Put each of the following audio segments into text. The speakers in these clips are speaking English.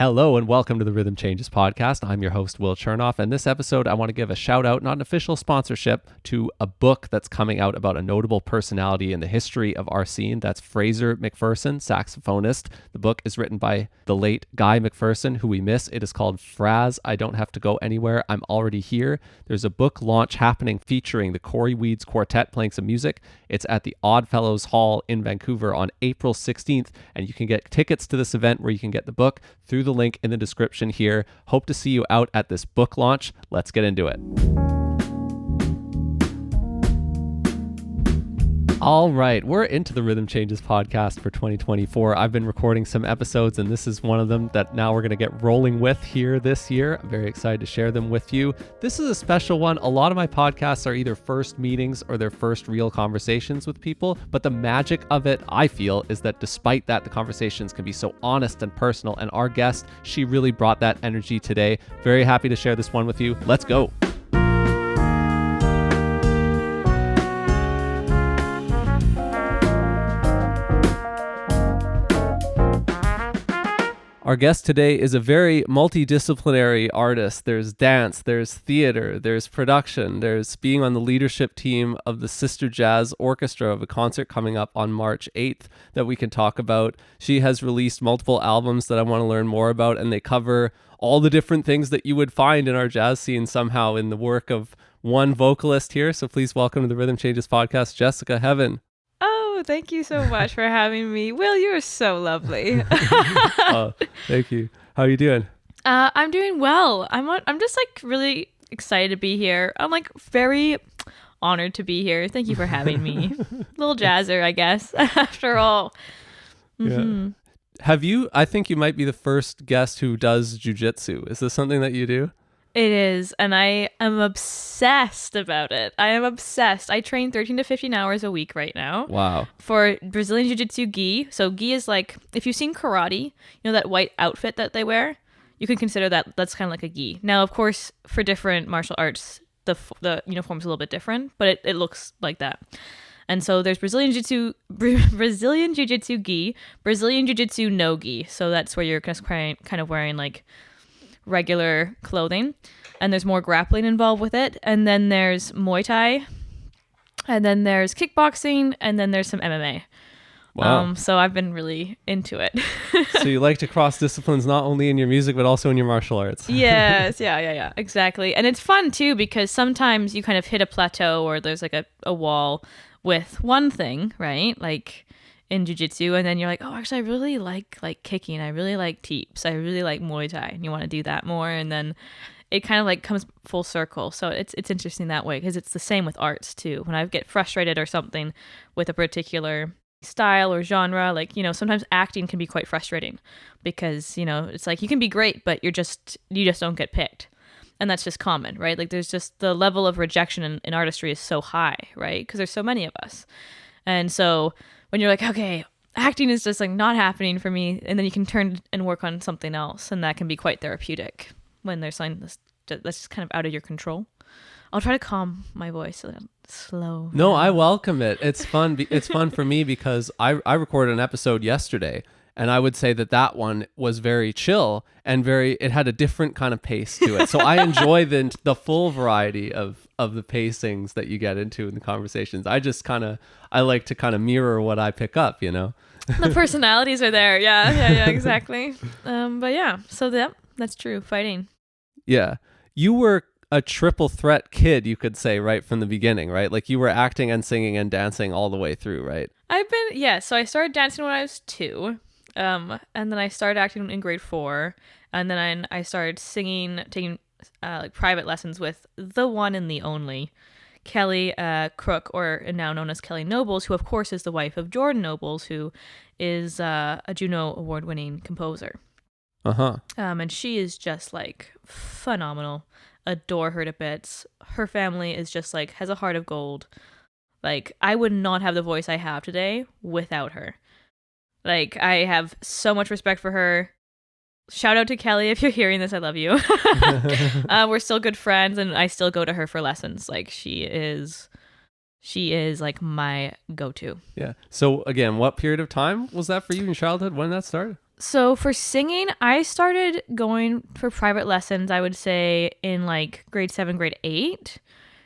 Hello and welcome to the Rhythm Changes podcast. I'm your host, Will Chernoff, and this episode I want to give a shout out, not an official sponsorship, to a book that's coming out about a notable personality in the history of our scene. That's Fraser McPherson, saxophonist. The book is written by the late Guy McPherson, who we miss. It is called Fraz, I Don't Have to Go Anywhere, I'm Already Here. There's a book launch happening featuring the Corey Weeds Quartet playing some music. It's at the Oddfellows Hall in Vancouver on April 16th, and you can get tickets to this event where you can get the book through the link in the description here. Hope to see you out at this book launch. Let's get into it. All right, we're into the Rhythm Changes podcast for 2024. I've been recording some episodes, and this is one of them that now we're going to get rolling with here this year. I'm very excited to share them with you. This is a special one. A lot of my podcasts are either first meetings or their first real conversations with people, but the magic of it, I feel, is that despite that, the conversations can be so honest and personal, and our guest, she really brought that energy today. Very happy to share this one with you. Let's go. Our guest today is a very multi-disciplinary artist. There's dance, there's theater, there's production, there's being on the leadership team of the Sister Jazz Orchestra of a concert coming up on March 8th that we can talk about. She has released multiple albums that I want to learn more about, and they cover all the different things that you would find in our jazz scene somehow in the work of one vocalist here. So please welcome to the Rhythm Changes podcast, Jessica Heaven. Thank you so much for having me. Will, you're so lovely. Oh, thank you. How are you doing? I'm doing well. I'm just like really excited to be here. I'm like very honored to be here. Thank you for having me. Little jazzer, I guess, after all. Mm-hmm. Yeah. I think you might be the first guest who does jujitsu. Is this something that you do? It is, and I am obsessed about it. I am obsessed. I train 13 to 15 hours a week right now. Wow. For Brazilian Jiu-Jitsu gi. So gi is like, if you've seen karate, you know that white outfit that they wear? You can consider that's kind of like a gi. Now, of course, for different martial arts, the uniform's a little bit different, but it looks like that. And so there's Brazilian Jiu-Jitsu gi, Brazilian Jiu-Jitsu no gi. So that's where you're just kind of wearing like regular clothing, and there's more grappling involved with it, and then there's Muay Thai, and then there's kickboxing, and then there's some MMA. Wow. So I've been really into it. So you like to cross disciplines not only in your music but also in your martial arts. Yes, yeah, exactly. And it's fun too because sometimes you kind of hit a plateau or there's like a wall with one thing, right? Like in jiu-jitsu, and then you're like, oh, actually I really like kicking, I really like teeps, I really like Muay Thai, and you want to do that more, and then it kind of like comes full circle. So it's interesting that way because it's the same with arts too. When I get frustrated or something with a particular style or genre, like, you know, sometimes acting can be quite frustrating because, you know, it's like you can be great but you just don't get picked, and that's just common, right? Like there's just the level of rejection in artistry is so high, right? Because there's so many of us. And so when you're like, okay, acting is just like not happening for me, and then you can turn and work on something else, and that can be quite therapeutic when there's something that's just kind of out of your control. I'll try to calm my voice a little slow. No, I welcome it. It's fun. It's fun for me because I recorded an episode yesterday, and I would say that one was very chill and it had a different kind of pace to it. So I enjoy the full variety of the pacings that you get into in the conversations. I like to kind of mirror what I pick up, you know? The personalities are there. Yeah, exactly. But yeah, so that's true. Fighting. Yeah. You were a triple threat kid, you could say, right from the beginning, right? Like you were acting and singing and dancing all the way through, right? So I started dancing when I was 2. And then I started acting in grade 4, and then I started singing, taking like private lessons with the one and the only Kelly Crook, or now known as Kelly Nobles, who of course is the wife of Jordan Nobles, who is a Juno award-winning composer. And she is just like phenomenal. Adore her to bits. Her family is just like has a heart of gold. Like I would not have the voice I have today without her. Like, I have so much respect for her. Shout out to Kelly if you're hearing this. I love you. We're still good friends, and I still go to her for lessons. Like, she is like my go-to. Yeah. So, again, what period of time was that for you in childhood? When did that start? So for singing, I started going for private lessons, I would say, in like grade 7, grade 8,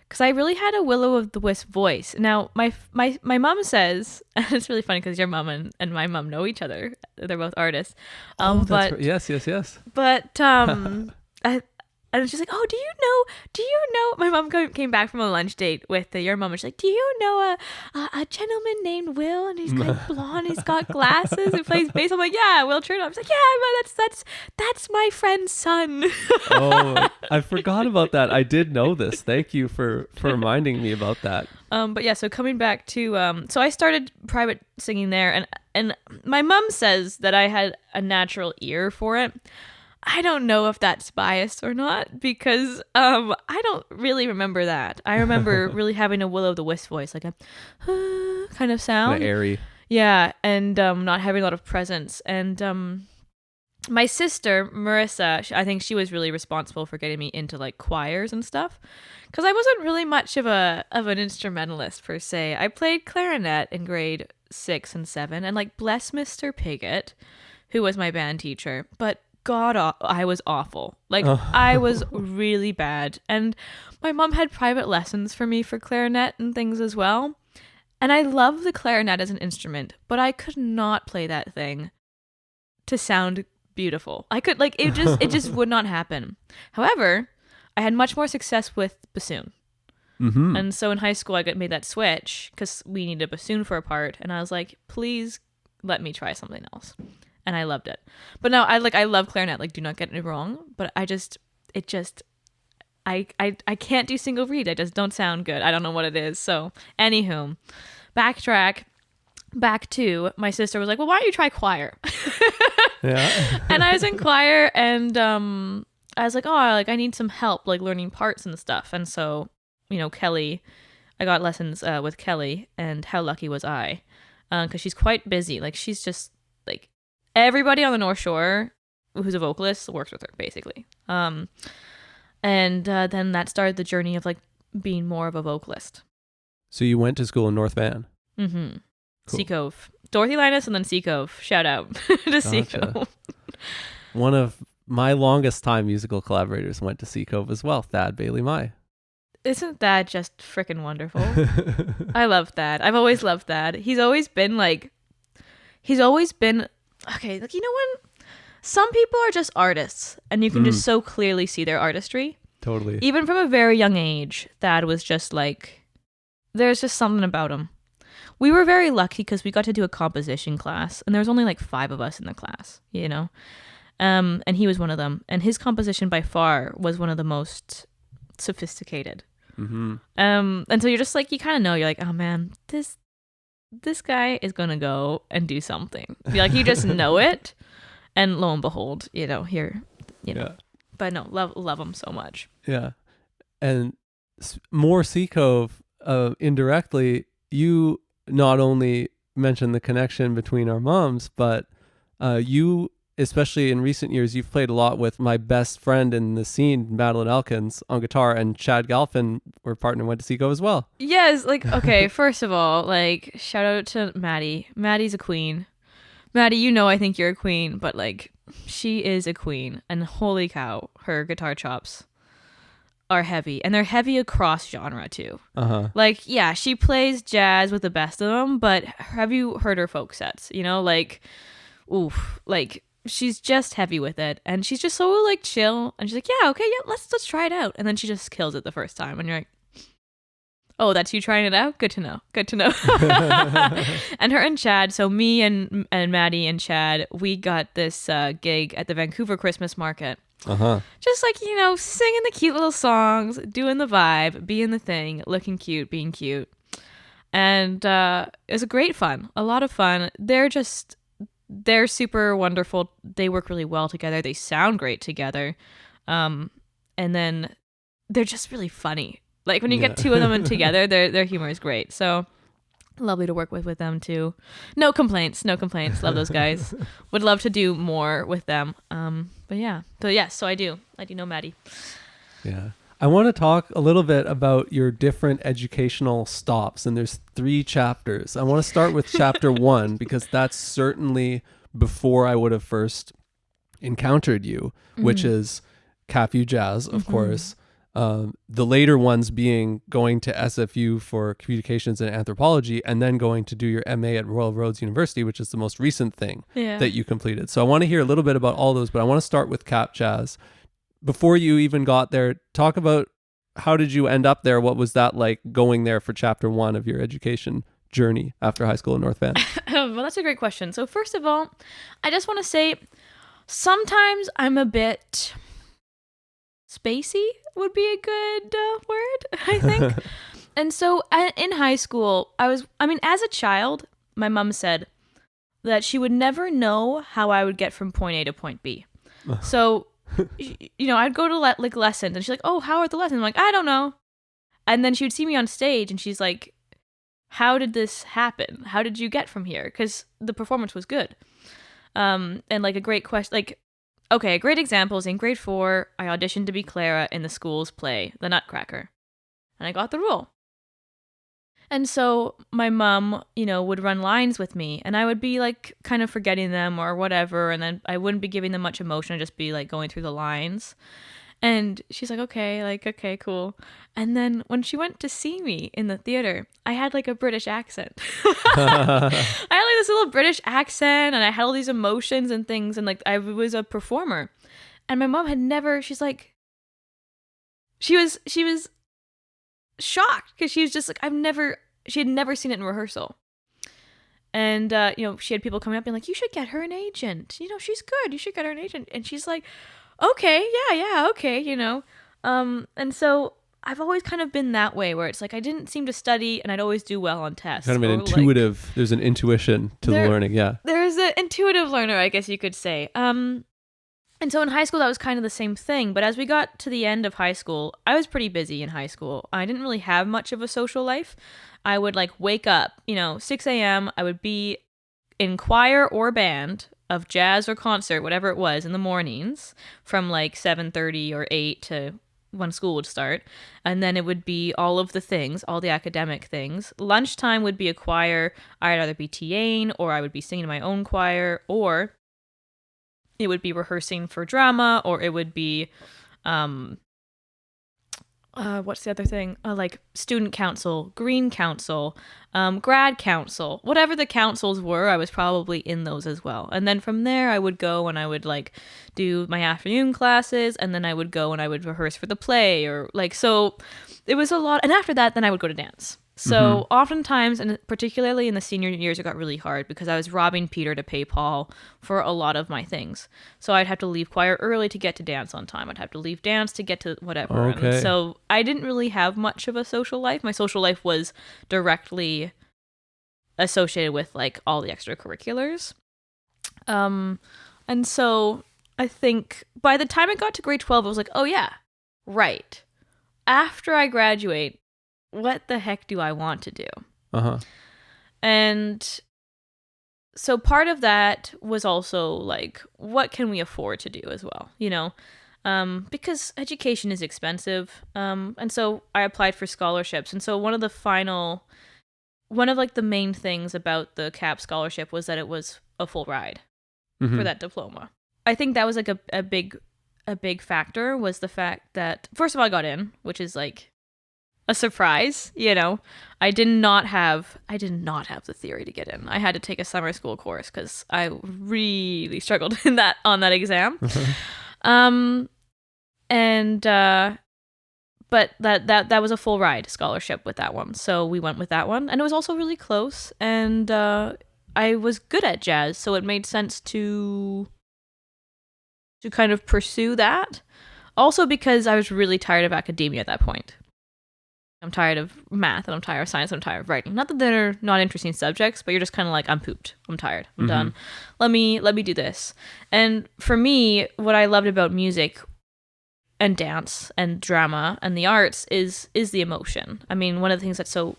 because I really had a will-o'-the-wisp voice. Now, my mom says, and it's really funny because your mom and my mom know each other. They're both artists. That's right. Yes. But and she's like, oh, do you know, my mom came back from a lunch date with your mom, and she's like, do you know a gentleman named Will, and he's like blonde, he's got glasses, and plays bass? I'm like, yeah, Will Chernoff. She's like, yeah, but that's my friend's son. Oh, I forgot about that. I did know this. Thank you for reminding me about that. But yeah, so coming back to, so I started private singing there, and my mom says that I had a natural ear for it. I don't know if that's biased or not, because I don't really remember that. I remember really having a will-o'-the-wisp voice, like a kind of sound. Kind of airy. Yeah, and not having a lot of presence. And my sister, Marissa, I think she was really responsible for getting me into like choirs and stuff, because I wasn't really much of an instrumentalist per se. I played clarinet in grade 6 and 7, and like bless Mr. Piggott, who was my band teacher, but God, I was awful. Like, I was really bad. And my mom had private lessons for me for clarinet and things as well. And I love the clarinet as an instrument, but I could not play that thing to sound beautiful. I could, like, it just would not happen. However, I had much more success with bassoon. Mm-hmm. And so in high school, I made that switch because we needed a bassoon for a part. And I was like, please let me try something else. And I loved it. But no, I love clarinet. Like, do not get me wrong. But I can't do single reed. I just don't sound good. I don't know what it is. So, anywho, backtrack back to my sister was like, well, why don't you try choir? Yeah. And I was in choir, and I was like, I need some help, like learning parts and stuff. And so, Kelly, I got lessons with Kelly, and how lucky was I? Because she's quite busy. Like, she's just like, everybody on the North Shore who's a vocalist works with her, basically. And then that started the journey of like being more of a vocalist. So you went to school in North Van? Mm-hmm. Cool. Sea Cove. Dorothy Linus and then Sea Cove. Shout out to Sea Cove. One of my longest time musical collaborators went to Sea Cove as well, Thad Bailey-Mai. Isn't that just freaking wonderful? I love Thad. I've always loved Thad. He's always been okay, like, when some people are just artists and you can just so clearly see their artistry. Totally. Even from a very young age, Thad was just like, there's just something about him. We were very lucky because we got to do a composition class, and there was only like 5 of us in the class, and he was one of them. And his composition by far was one of the most sophisticated. Mm-hmm. And so you're just like, you kind of know, you're like, oh man, this guy is going to go and do something. You just know it. And lo and behold, here. Yeah. But no, love him so much. Yeah. And more Sea Cove, indirectly, you not only mentioned the connection between our moms, but you, especially in recent years, you've played a lot with my best friend in the scene, Madeline Elkins, on guitar, and Chad Galfin, our partner, went to Sea Cove as well. Yes, okay, first of all, shout out to Maddie. Maddie's a queen. Maddie, I think you're a queen, but she is a queen, and holy cow, her guitar chops are heavy, and they're heavy across genre too. Yeah, she plays jazz with the best of them, but have you heard her folk sets? She's just heavy with it, and she's just so chill, and she's like, yeah, okay, yeah, let's try it out, and then she just kills it the first time, and you're like, oh, that's you trying it out? Good to know. And her and Chad, so me and Maddie and Chad, we got this gig at the Vancouver Christmas Market. Just singing the cute little songs, doing the vibe, being the thing, looking cute, being cute. And it was a great fun, a lot of fun. They're super wonderful. They work really well together. They sound great together. And then they're just really funny. When you get 2 of them together, their humor is great. So lovely to work with them too. No complaints. Love those guys. Would love to do more with them. But yeah. So I do know Maddie. Yeah. I want to talk a little bit about your different educational stops, and there's 3 chapters. I want to start with chapter 1 because that's certainly before I would have first encountered you, which is CAFU Jazz, of course. The later ones being going to SFU for communications and anthropology, and then going to do your MA at Royal Roads University, which is the most recent thing that you completed. So I want to hear a little bit about all those, but I want to start with Cap Jazz. Before you even got there, talk about how did you end up there? What was that like going there for chapter 1 of your education journey after high school in North Van? Well, that's a great question. So first of all, I just want to say sometimes I'm a bit spacey would be a good word, I think. And so in high school, as a child, my mom said that she would never know how I would get from point A to point B. So, I'd go to lessons and she's like, oh, how are the lessons? I'm like, I don't know. And then she would see me on stage and she's like, how did this happen? How did you get from here? Because the performance was good. And like a great question, a great example is in grade 4, I auditioned to be Clara in the school's play, The Nutcracker. And I got the role. And so my mom, would run lines with me and I would be like kind of forgetting them or whatever. And then I wouldn't be giving them much emotion. I'd just be like going through the lines. And she's like, okay, cool. And then when she went to see me in the theater, I had like a British accent. I had like this little British accent and I had all these emotions and things. And like I was a performer. And my mom had never, she's like, she was shocked because she was just like, she had never seen it in rehearsal. And, she had people coming up being like, you should get her an agent. She's good. You should get her an agent. And she's like, okay, yeah, okay, and so I've always kind of been that way where it's like I didn't seem to study and I'd always do well on tests. Kind of an intuitive, there's an intuition to the learning, yeah. There's an intuitive learner, I guess you could say. And so in high school, that was kind of the same thing. But as we got to the end of high school, I was pretty busy in high school. I didn't really have much of a social life. I would wake up, 6 a.m. I would be in choir or band of jazz or concert, whatever it was, in the mornings from 7:30 or 8 to when school would start. And then it would be all of the things, all the academic things. Lunchtime would be a choir. I'd either be TAing or I would be singing in my own choir, or it would be rehearsing for drama, or it would be what's the other thing? Student council, green council, grad council, whatever the councils were, I was probably in those as well. And then from there, I would go and I would do my afternoon classes, and then I would go and I would rehearse for the play, or so it was a lot. And after that, then I would go to dance. So oftentimes, and particularly in the senior years, it got really hard because I was robbing Peter to pay Paul for a lot of my things. So I'd have to leave choir early to get to dance on time. I'd have to leave dance to get to whatever. Okay. And so I didn't really have much of a social life. My social life was directly associated with all the extracurriculars. And so I think by the time it got to grade 12, I was like, oh yeah, right. After I graduate, what the heck do I want to do? And so part of that was also what can we afford to do as well, because education is expensive. And so I applied for scholarships. And so one of the main things about the CAP scholarship was that it was a full ride for that diploma. I think that was a big factor, was the fact that, first of all, I got in, which is a surprise, I did not have the theory to get in. I had to take a summer school course because I really struggled on that exam. But that was a full ride scholarship with that one. So we went with that one, and it was also really close, and I was good at jazz, so it made sense to kind of pursue that. Also because I was really tired of academia at that point. I'm tired of math, and I'm tired of science, and I'm tired of writing. Not that they're not interesting subjects, but you're just kind of I'm pooped. I'm tired. I'm done. Let me do this. And for me, what I loved about music and dance and drama and the arts is the emotion. I mean, one of the things that's so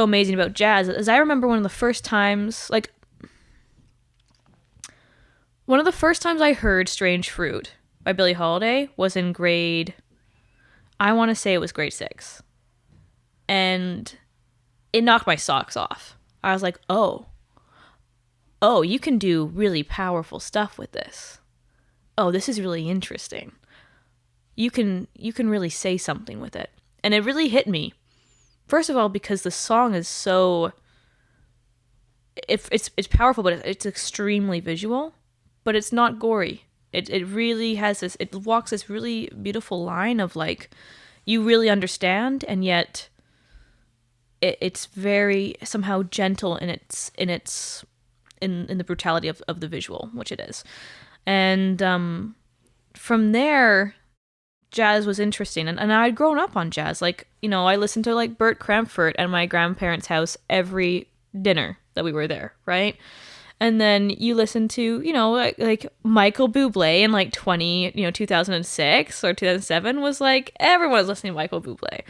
amazing about jazz is I remember one of the first times I heard Strange Fruit by Billie Holiday was in I want to say it was grade 6. And it knocked my socks off. I was like, oh, oh, you can do really powerful stuff with this. Oh, this is really interesting. You can really say something with it. And it really hit me. First of all, because the song is so, it's powerful, but it's extremely visual, but it's not gory. It really has this, it walks this really beautiful line of like, you really understand, and yet it's very somehow gentle in the brutality of the visual, which it is. And from there, jazz was interesting, and I'd grown up on jazz. Like, you know, I listened to like Bert Crampford at my grandparents' house every dinner that we were there, right? And then you listen to, you know, like Michael Bublé in like 2006 or 2007 was like, everyone's listening to Michael Bublé,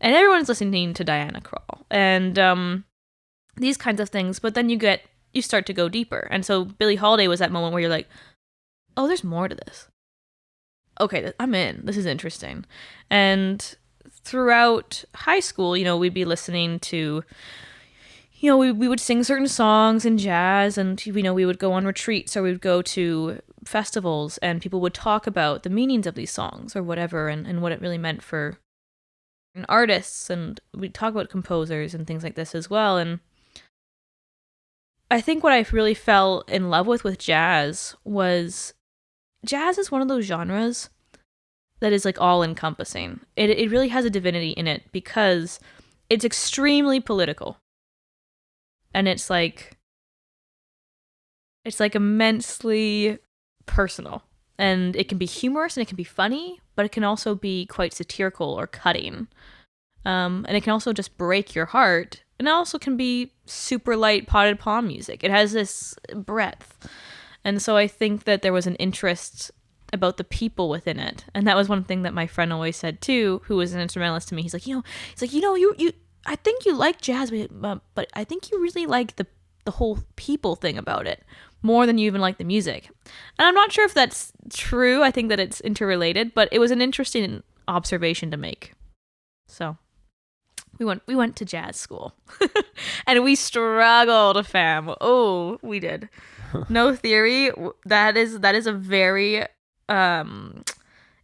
and everyone's listening to Diana Krall, and these kinds of things. But then you start to go deeper, and so Billie Holiday was that moment where you're like, oh, there's more to this. Okay, I'm in. This is interesting. And throughout high school, you know, we'd be listening to, you know, we would sing certain songs in jazz, and, you know, we would go on retreats, or we would go to festivals, and people would talk about the meanings of these songs or whatever, and what it really meant for artists, and we'd talk about composers and things like this as well. And I think what I really fell in love with jazz was, jazz is one of those genres that is like all encompassing. It really has a divinity in it because it's extremely political. And it's like immensely personal. And it can be humorous and it can be funny, but it can also be quite satirical or cutting. And it can also just break your heart. And it also can be super light potted palm music. It has this breadth. And so I think that there was an interest about the people within it. And that was one thing that my friend always said too, who was an instrumentalist to me. He's like, you I think you like jazz, but I think you really like the whole people thing about it more than you even like the music. And I'm not sure if that's true. I think that it's interrelated, but it was an interesting observation to make. So we went to jazz school and we struggled, fam. Oh, we did. No theory. That is a very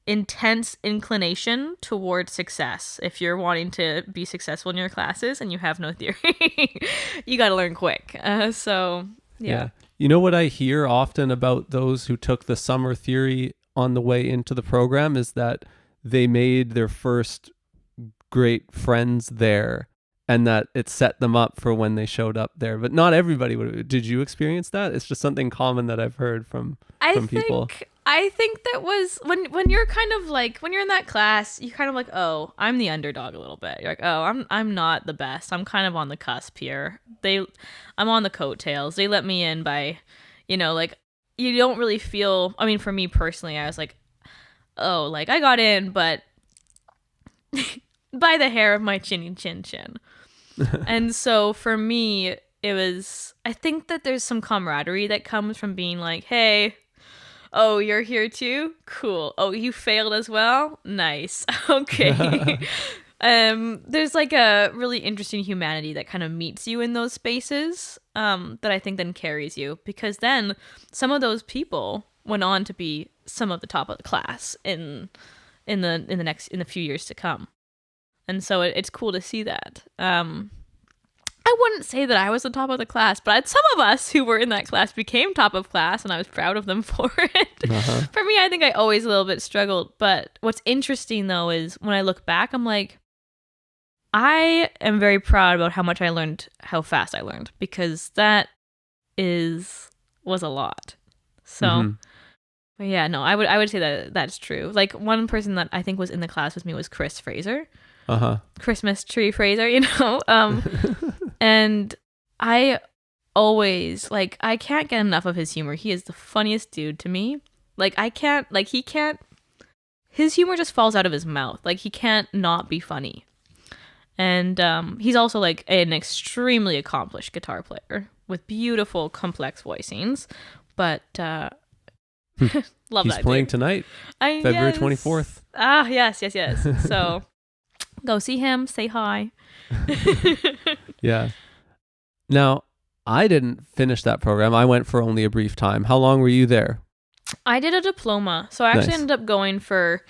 intense inclination towards success. If you're wanting to be successful in your classes and you have no theory, you got to learn quick. So yeah. You know what I hear often about those who took the summer theory on the way into the program is that they made their first great friends there, and that it set them up for when they showed up there. But not everybody would. Did you experience that? It's just something common that I've heard from people. I think that was when you're kind of like, when you're in that class, you're kind of like, oh, I'm the underdog a little bit. You're like, oh, I'm not the best. I'm kind of on the cusp here. I'm on the coattails. They let me in by, you know, like, you don't really feel, I mean, for me personally, I was like, oh, like, I got in, but by the hair of my chinny chin chin. And so for me, it was, I think that there's some camaraderie that comes from being like, hey, oh, you're here too? Cool. Oh, you failed as well? Nice. Okay. There's like a really interesting humanity that kind of meets you in those spaces, that I think then carries you, because then some of those people went on to be some of the top of the class in the few years to come. And so it's cool to see that. I wouldn't say that I was the top of the class, but some of us who were in that class became top of class, and I was proud of them for it. Uh-huh. For me, I think I always a little bit struggled. But what's interesting, though, is when I look back, I'm like, I am very proud about how much I learned, how fast I learned, because that was a lot. So, but yeah, no, I would say that that's true. Like, one person that I think was in the class with me was Chris Fraser. Christmas tree Fraser, you know. And I always, like, I can't get enough of his humor. He is the funniest dude to me. Like, his humor just falls out of his mouth. Like, he can't not be funny. And he's also like an extremely accomplished guitar player with beautiful, complex voicings. But love He's that. He's playing tonight, February 24th. Ah, yes. So go see him, say hi. Yeah. Now, I didn't finish that program. I went for only a brief time. How long were you there? I did a diploma. So I actually Nice. ended up going for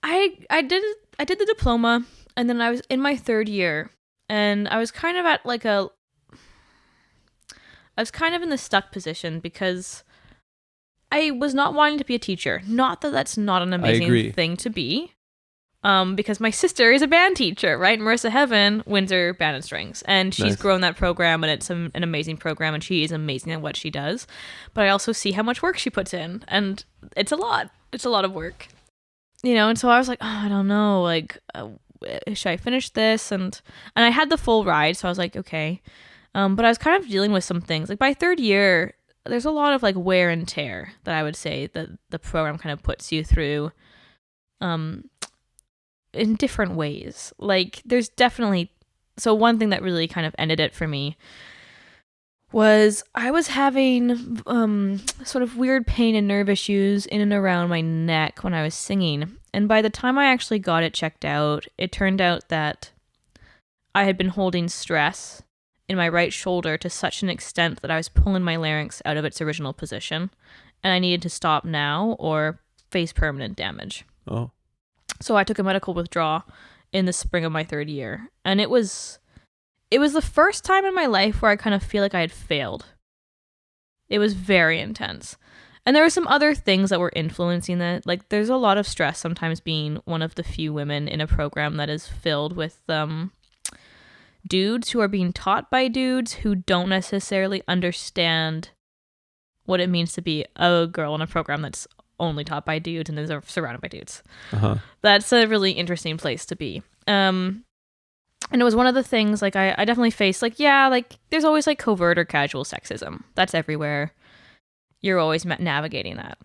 I did the diploma, and then I was in my third year, and I was kind of at like I was kind of in the stuck position because I was not wanting to be a teacher. Not that that's not an amazing thing to be. Because my sister is a band teacher, right? Marissa Heaven, Windsor Band and Strings, and she's grown that program, and it's an amazing program, and she is amazing at what she does. But I also see how much work she puts in, and it's a lot. It's a lot of work, And so I was like, oh, I don't know, like, should I finish this? And I had the full ride, so I was like, okay. But I was kind of dealing with some things. Like by third year, there's a lot of like wear and tear that I would say that the program kind of puts you through. In different ways. Like there's definitely, so one thing that really kind of ended it for me was I was having sort of weird pain and nerve issues in and around my neck when I was singing. And by the time I actually got it checked out, it turned out that I had been holding stress in my right shoulder to such an extent that I was pulling my larynx out of its original position, and I needed to stop now or face permanent damage. Oh. So I took a medical withdrawal in the spring of my third year. And it was the first time in my life where I kind of feel like I had failed. It was very intense. And there were some other things that were influencing that. Like there's a lot of stress sometimes being one of the few women in a program that is filled with dudes who are being taught by dudes who don't necessarily understand what it means to be a girl in a program that's only taught by dudes and is surrounded by dudes. Uh-huh. That's a really interesting place to be. And it was one of the things, like, I definitely faced, like, yeah, like, there's always, like, covert or casual sexism. That's everywhere. You're always navigating that.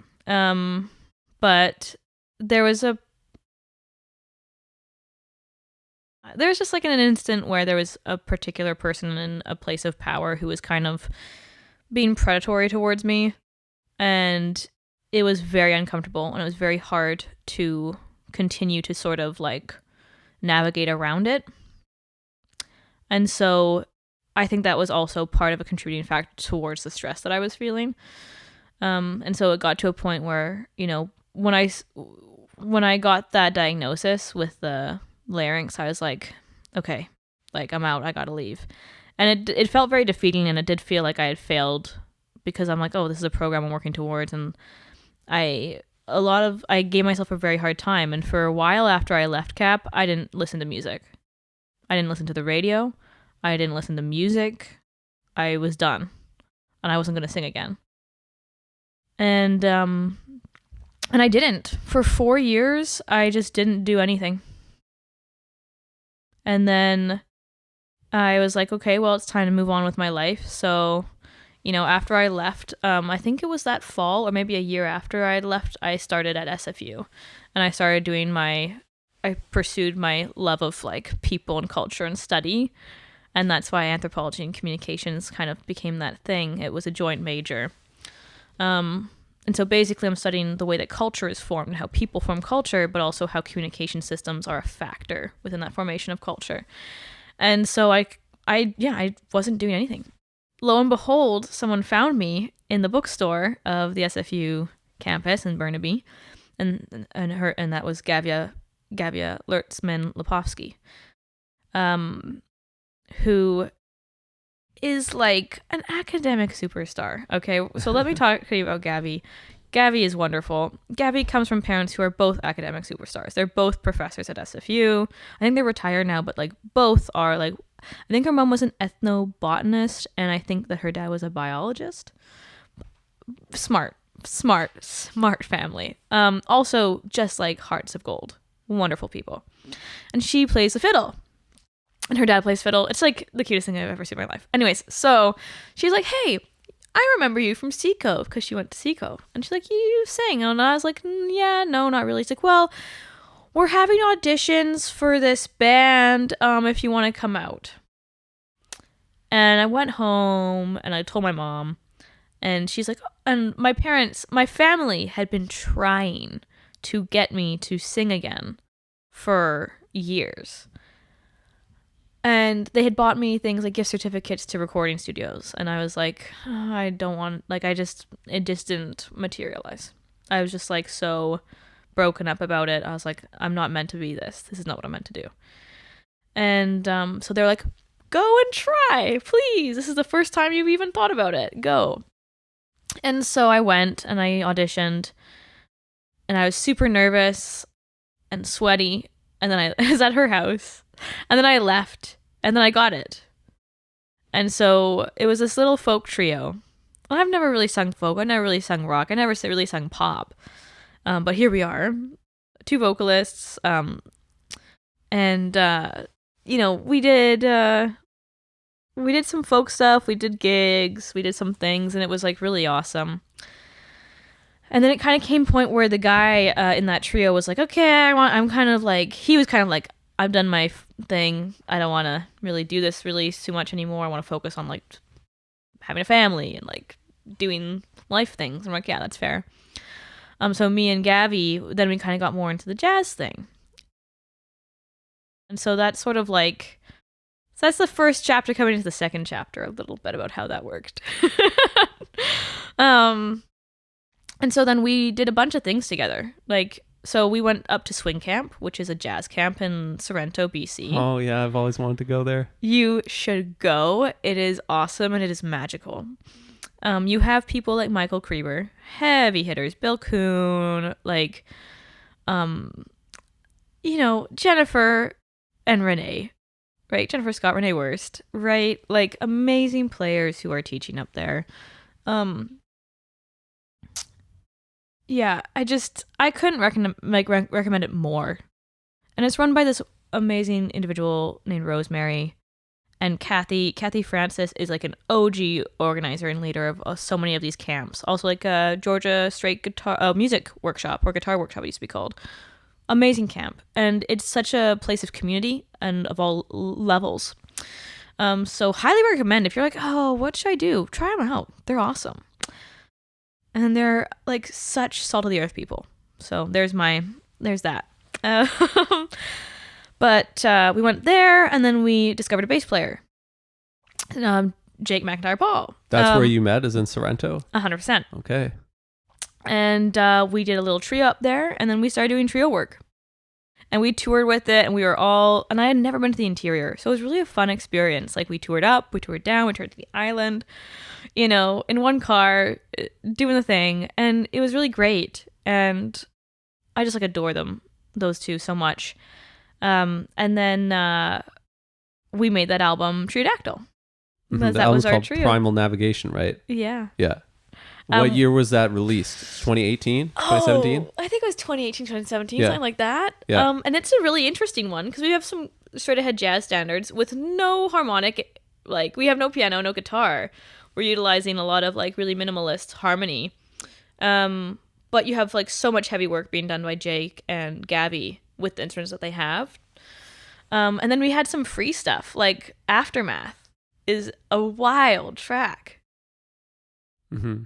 But there was just, like, an instant where there was a particular person in a place of power who was kind of being predatory towards me. And it was very uncomfortable, and it was very hard to continue to sort of like navigate around it. And so I think that was also part of a contributing factor towards the stress that I was feeling. And so it got to a point where, when I got that diagnosis with the larynx, I was like, okay, like I'm out, I gotta leave. And it felt very defeating, and it did feel like I had failed because I'm like, oh, this is a program I'm working towards, and I gave myself a very hard time. And for a while after I left CAP, I didn't listen to music. I didn't listen to the radio. I didn't listen to music. I was done. And I wasn't going to sing again. And I didn't. For 4 years, I just didn't do anything. And then I was like, okay, well, it's time to move on with my life. So after I left, I think it was that fall or maybe a year after I had left, I started at SFU, and I started I pursued my love of like people and culture and study. And that's why anthropology and communications kind of became that thing. It was a joint major. And so basically I'm studying the way that culture is formed and how people form culture, but also how communication systems are a factor within that formation of culture. And so I wasn't doing anything. Lo and behold, someone found me in the bookstore of the SFU campus in Burnaby, and that was Gavia Lertzman-Lipovsky, who is like an academic superstar. Okay, so let me talk to you about Gabby. Gabby is wonderful. Gabby comes from parents who are both academic superstars. They're both professors at SFU. I think they're retired now, but like both are like, I think her mom was an ethnobotanist, and I think that her dad was a biologist. Smart family. Also just like hearts of gold. Wonderful people. And she plays the fiddle. And her dad plays fiddle. It's like the cutest thing I've ever seen in my life. Anyways, so she's like, hey, I remember you from Seacove, because she went to Seacove. And she's like, you sing. And I was like, yeah, no, not really. She's like, well, we're having auditions for this band if you want to come out. And I went home and I told my mom, and she's like, and my family had been trying to get me to sing again for years. And they had bought me things like gift certificates to recording studios. And I was like, oh, I don't want, like, it just didn't materialize. I was just like so broken up about it. I was like, I'm not meant to be this. This is not what I'm meant to do. And so they're like, go and try, please. This is the first time you've even thought about it. Go. And so I went and I auditioned. And I was super nervous and sweaty. And then I was at her house. And then I left, and then I got it. And so it was this little folk trio. Well, I've never really sung folk. I never really sung rock. I never really sung pop. But here we are, 2 vocalists. And we did some folk stuff. We did gigs. We did some things, and it was like really awesome. And then it kind of came to a point where the guy in that trio was like, okay, he was kind of like, I've done my thing. I don't want to really do this really too much anymore. I want to focus on like having a family and like doing life things. I'm like, yeah, that's fair. So me and Gavi, then we kind of got more into the jazz thing. And so that's sort of like, so that's the first chapter coming into the second chapter, a little bit about how that worked. And so then we did a bunch of things together. Like, so we went up to Swing Camp, which is a jazz camp in Sorrento, BC. Oh, yeah. I've always wanted to go there. You should go. It is awesome and it is magical. You have people like Michael Krieber, heavy hitters, Bill Kuhn, like, Jennifer and Renee, right? Jennifer Scott, Renee Wurst, right? Like amazing players who are teaching up there. Yeah, I couldn't recommend it more. And it's run by this amazing individual named Rosemary. And Kathy Francis is like an OG organizer and leader of so many of these camps. Also like a Georgia Straight guitar music workshop, or guitar workshop it used to be called. Amazing camp. And it's such a place of community and of all levels. So highly recommend, if you're like, oh, what should I do? Try them out. They're awesome. And they're like such salt of the earth people. So there's that. But we went there, and then we discovered a bass player, Jake McIntyre-Paul. That's where you met, is in Sorrento? 100%. Okay. And we did a little trio up there, and then we started doing trio work. And we toured with it, and and I had never been to the interior, so it was really a fun experience. Like, we toured up, we toured down, we toured to the island, in one car, doing the thing, and it was really great. And I just, like, adore those two so much. And then we made that album, Ptriodactyl. Mm-hmm. That was our trio. Primal Navigation, right? Yeah. Yeah. What year was that released? 2018? 2017? I think it was 2018, 2017, yeah. something like that. Yeah. And it's a really interesting one because we have some straight ahead jazz standards with no harmonic, like we have no piano, no guitar. We're utilizing a lot of like really minimalist harmony. But you have like so much heavy work being done by Jake and Gavi with the instruments that they have. And then we had some free stuff, like Aftermath is a wild track. Mm-hmm.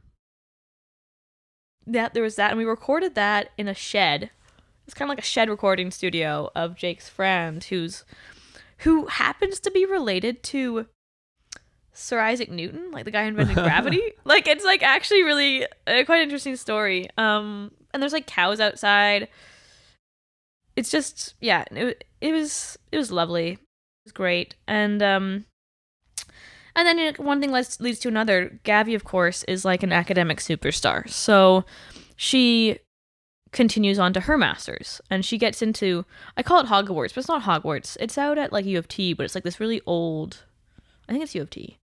There was that, and we recorded that in a shed. It's kind of like a shed recording studio of Jake's friend, who happens to be related to Sir Isaac Newton, like the guy who invented gravity. Like, it's like actually really quite an interesting story. And there's like cows outside. It's just, yeah, it was lovely. It was great. And then one thing leads to another. Gavi, of course, is like an academic superstar. So she continues on to her master's, and she gets into, I call it Hogwarts, but it's not Hogwarts. It's out at like U of T, but it's like this really old, I think it's U of T.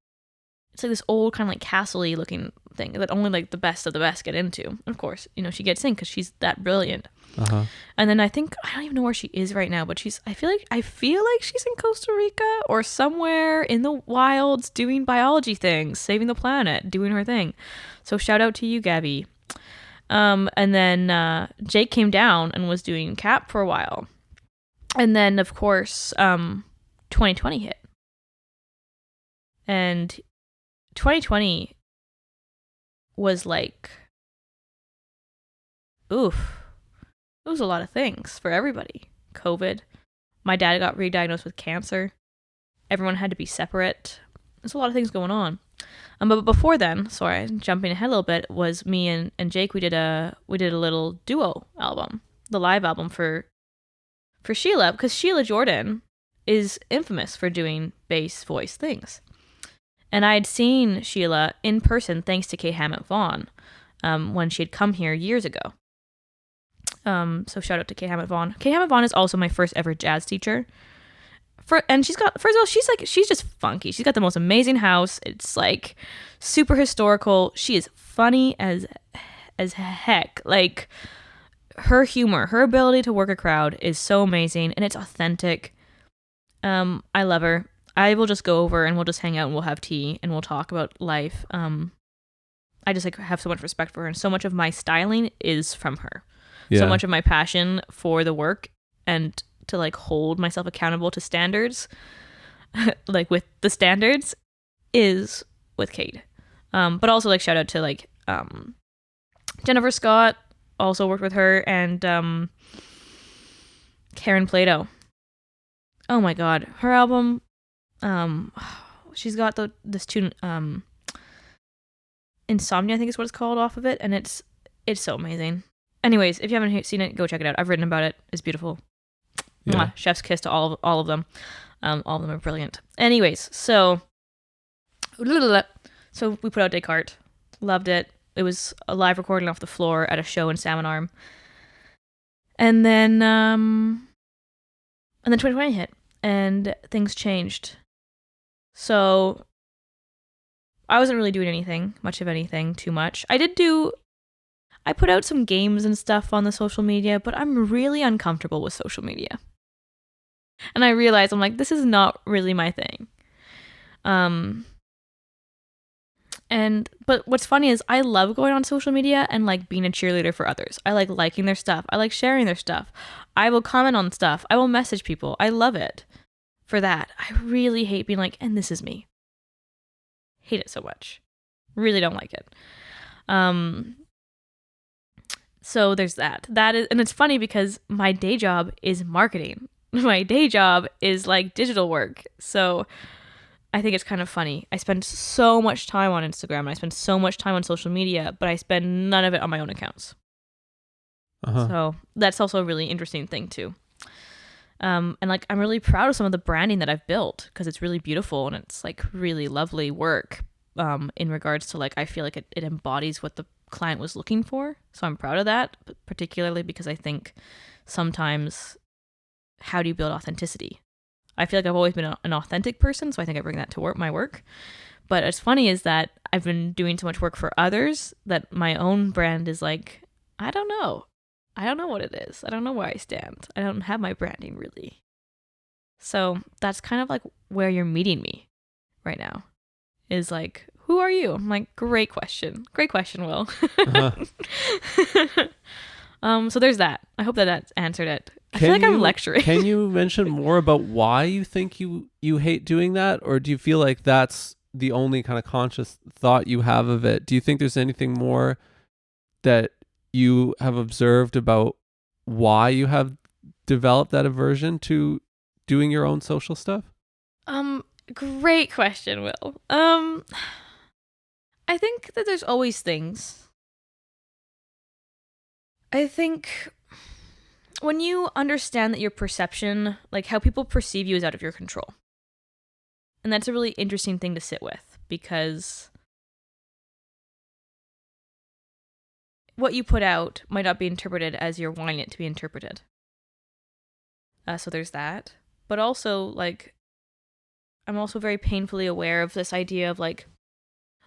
It's like this old kind of like castle-y looking thing that only like the best of the best get into. Of course, she gets in because she's that brilliant. Uh-huh. And then I don't even know where she is right now, but I feel like she's in Costa Rica or somewhere in the wilds doing biology things, saving the planet, doing her thing. So shout out to you, Gavi. And then Jake came down and was doing Cap for a while. And then, of course, 2020 hit. And 2020 was like, oof. It was a lot of things for everybody. COVID. My dad got re-diagnosed with cancer. everyone had to be separate. There's a lot of things going on. But before then, sorry, jumping ahead a little bit, was me and Jake. We did a little duo album, the live album for Sheila, because Sheila Jordan is infamous for doing bass voice things. And I had seen Sheila in person thanks to Kay Hammett Vaughn when she had come here years ago. So shout out to Kay Hammett Vaughn. Kay Hammett Vaughn is also my first ever jazz teacher. And she's got, first of all, she's just funky. She's got the most amazing house. It's like super historical. She is funny as heck. Like, her humor, her ability to work a crowd is so amazing, and it's authentic. I love her. I will just go over and we'll just hang out and we'll have tea and we'll talk about life. I just like have so much respect for her, and so much of my styling is from her. Yeah. So much of my passion for the work and to like hold myself accountable to standards, like with the standards, is with Kate. But also like shout out to like Jennifer Scott, also worked with her, and Karen Plato. Oh my god, her album, she's got this tune, Insomnia, I think is what it's called, off of it, and it's so amazing. Anyways, if you haven't seen it, go check it out. I've written about it. It's beautiful. Yeah. Mwah, chef's kiss to all of them. All of them are brilliant. Anyways, so we put out Descartes. Loved it. It was a live recording off the floor at a show in Salmon Arm. And then 2020 hit and things changed. So I wasn't really doing much of anything too much. I put out some games and stuff on the social media, but I'm really uncomfortable with social media. And I realized, I'm like, this is not really my thing. But what's funny is I love going on social media and like being a cheerleader for others. I like liking their stuff. I like sharing their stuff. I will comment on stuff. I will message people. I love it for that. I really hate being like, and this is me. Hate it so much. Really don't like it. So there's that. And it's funny because my day job is marketing. My day job is like digital work. So I think it's kind of funny. I spend so much time on Instagram and I spend so much time on social media, but I spend none of it on my own accounts. Uh-huh. So that's also a really interesting thing too. And like, I'm really proud of some of the branding that I've built because it's really beautiful and it's like really lovely work in regards to like, I feel like it embodies what the client was looking for. So I'm proud of that, particularly because I think sometimes, how do you build authenticity? I feel like I've always been an authentic person, so I think I bring that to my work. But what's funny is that I've been doing so much work for others that my own brand is like, I don't know. I don't know what it is. I don't know where I stand. I don't have my branding really. So that's kind of like where you're meeting me right now. Is like, who are you? I'm like, great question. Great question, Will. Uh-huh. So there's that. I hope that answered it. I feel like I'm lecturing. Can you mention more about why you think you hate doing that? Or do you feel like that's the only kind of conscious thought you have of it? Do you think there's anything more that you have observed about why you have developed that aversion to doing your own social stuff? Great question, Will. I think that there's always things. I think when you understand that your perception, like how people perceive you, is out of your control. And that's a really interesting thing to sit with because what you put out might not be interpreted as you're wanting it to be interpreted. So there's that. But also, like, I'm also very painfully aware of this idea of like,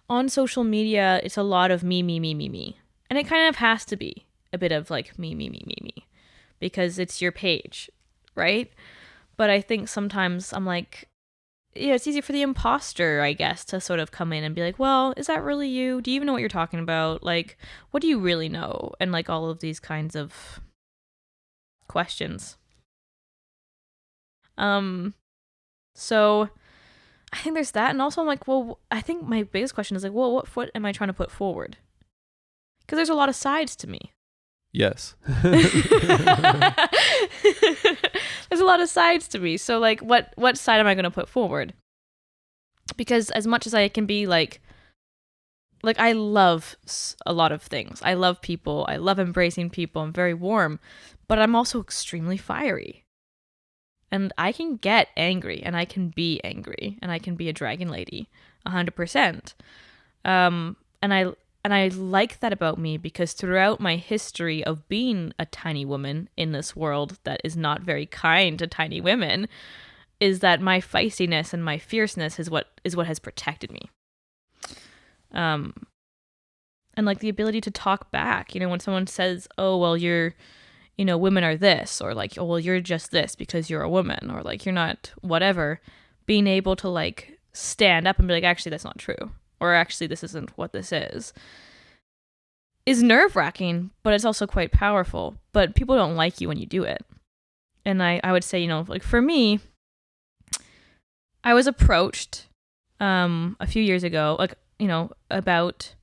on social media, it's a lot of me. And it kind of has to be a bit of like me. Because it's your page, right? But I think sometimes I'm like, yeah, it's easy for the imposter, I guess, to sort of come in and be like, well, is that really you? Do you even know what you're talking about? Like, what do you really know? And like all of these kinds of questions. So I think there's that. And also I'm like, well, I think my biggest question is like, well, what foot am I trying to put forward? Because there's a lot of sides to me. Yes. There's a lot of sides to me. So like, what side am I going to put forward? Because as much as I can be like I love a lot of things. I love people. I love embracing people. I'm very warm, but I'm also extremely fiery. And I can get angry, and I can be angry, and I can be a dragon lady, 100%. And I like that about me, because throughout my history of being a tiny woman in this world that is not very kind to tiny women, is that my feistiness and my fierceness is what has protected me. And like the ability to talk back, when someone says, oh, well, you're, women are this, or like, oh, well, you're just this because you're a woman, or like, you're not whatever, being able to like stand up and be like, actually, that's not true, or actually, this isn't what this is nerve-wracking, but it's also quite powerful. But people don't like you when you do it. And I would say, like for me, I was approached a few years ago, like, about